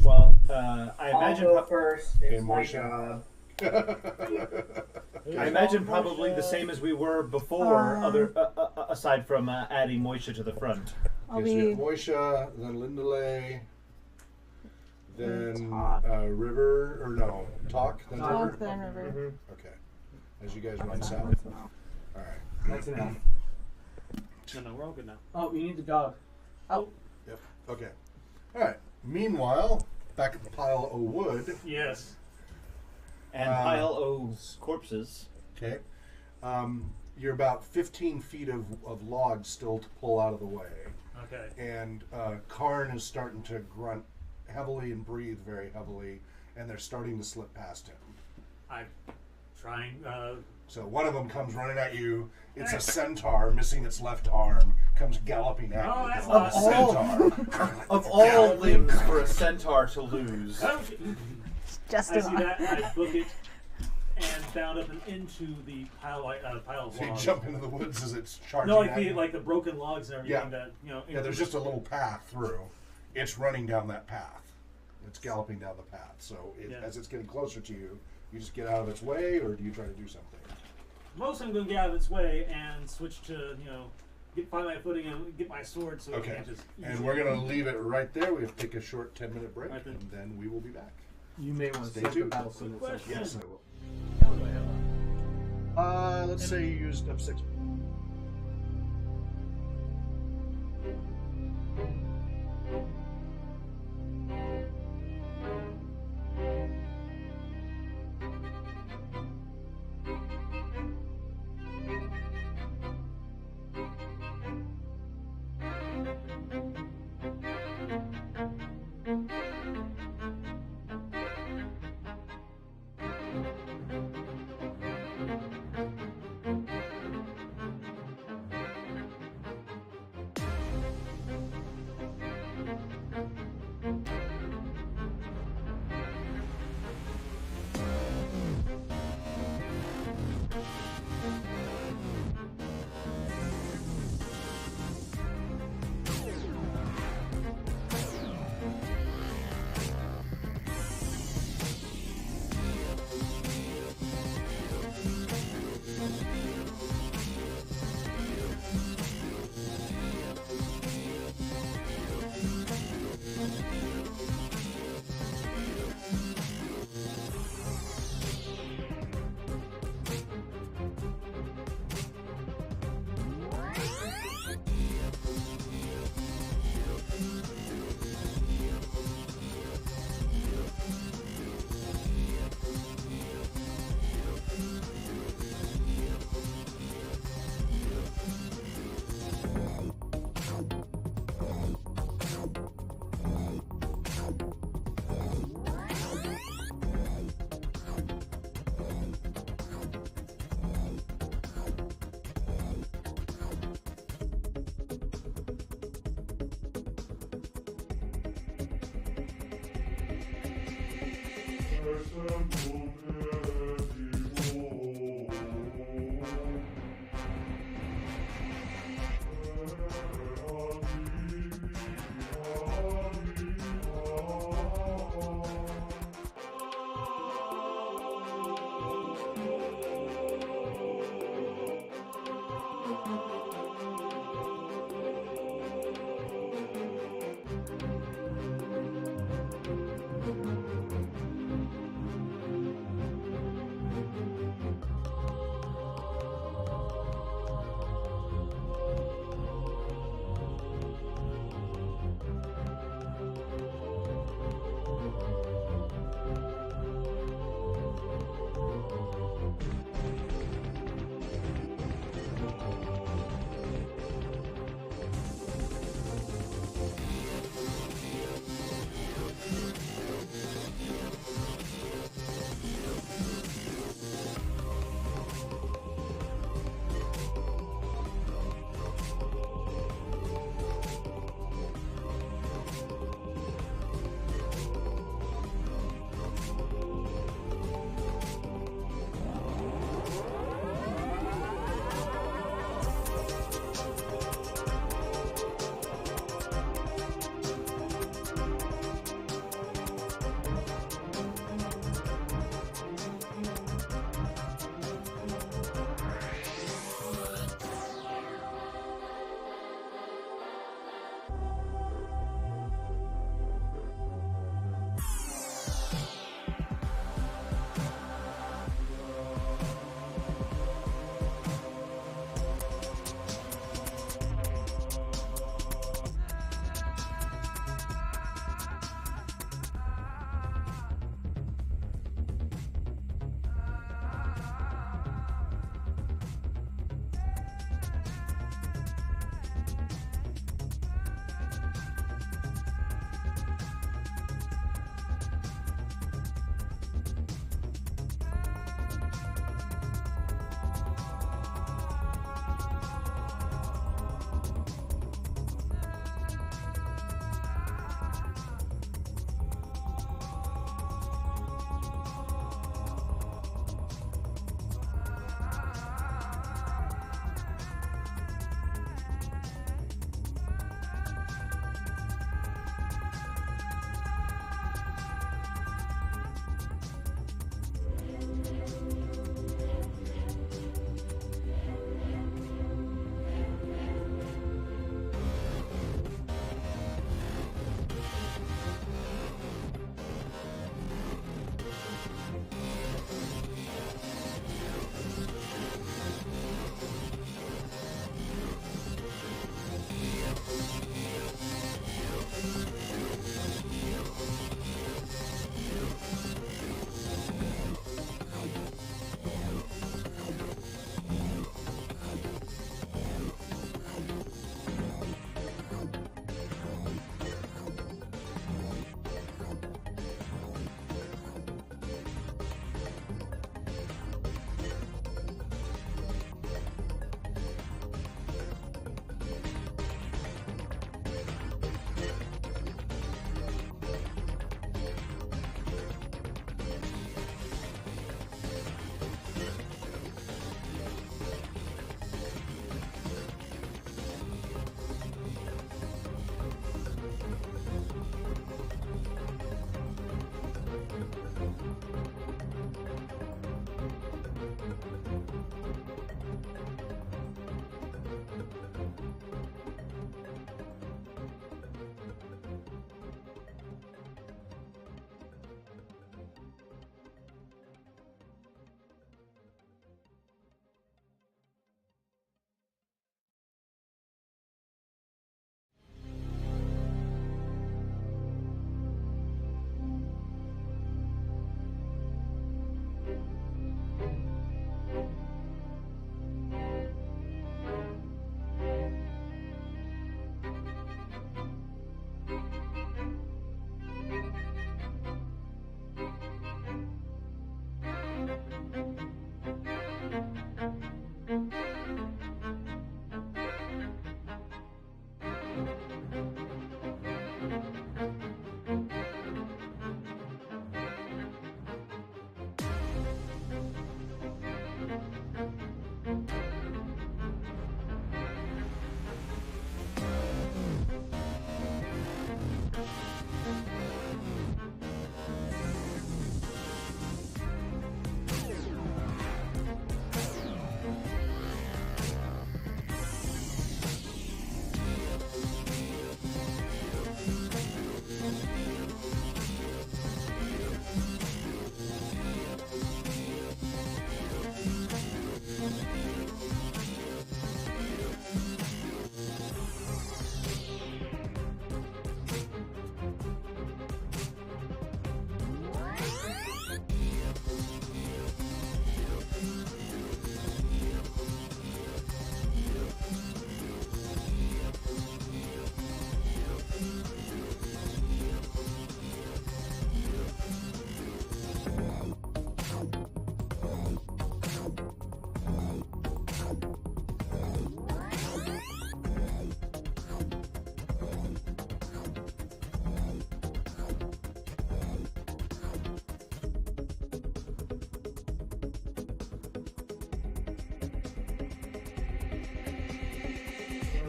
Well, I I'll imagine. go first. It's Okay, my Moisha. job. I imagine probably the same as we were before. Um, Aside from adding Moisha to the front. I'll Okay, so you be have Moisha, then Lindalay, then Talk. River, or no, Talk, then Talk. River? then River. Okay, as you guys run south. No. All right. That's enough. No, we're all good now. Oh, you need the dog. Oh, Yep, okay. All right, meanwhile, back at the pile of wood, Yes. And pile of corpses. okay, you're about 15 feet of logs still to pull out of the way. Okay. And Karn is starting to grunt heavily and breathe very heavily, and they're starting to slip past him. I'm trying. So one of them comes running at you. It's a centaur missing its left arm. Comes galloping at Oh, you. that's It's a not- centaur. Of all limbs for a centaur to lose. Oh, just I see enough. that. I book it and bound up and into the pile of So you logs. jump into the woods as it's charging No, like at the you. like the broken logs and everything Yeah. that Yeah, there's just a little path through. It's running down that path. It's galloping down the path. So Yeah. as it's getting closer to you, you just get out of its way, or do you try to do something? Mostly I'm going to get out of its way and switch to find my footing and get my sword so it Okay. can't just. And we're going to leave it right there. We have to take a short 10-minute break, Right then. and then we will be back. You may want to Stay save the tuned. battle so Good question. Yes, I will. How do I have Let's say you used up 6.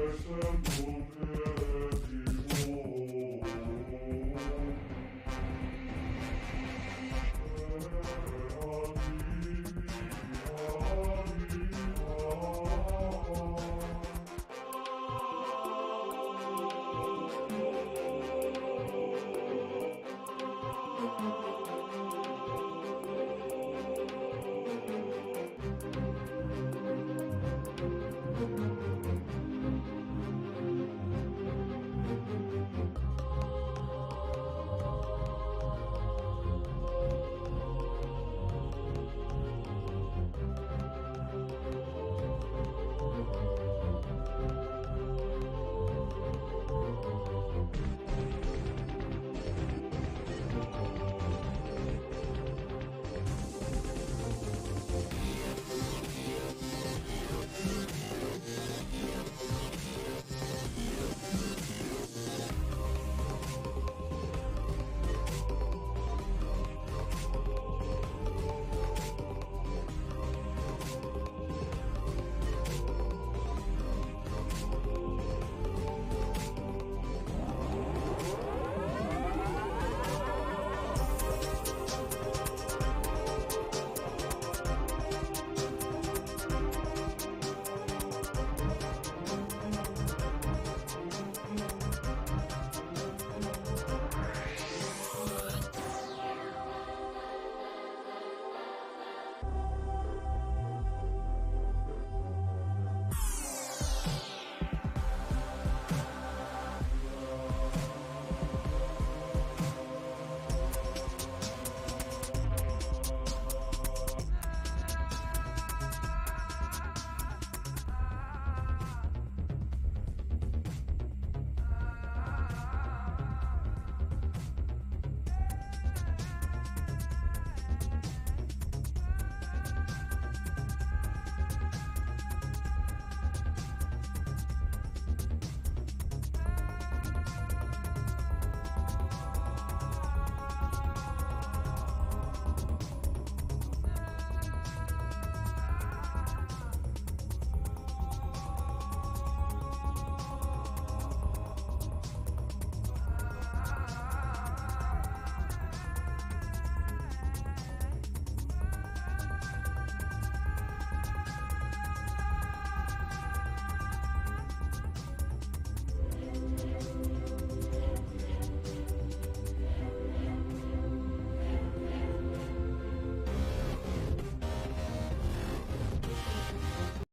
assembled here.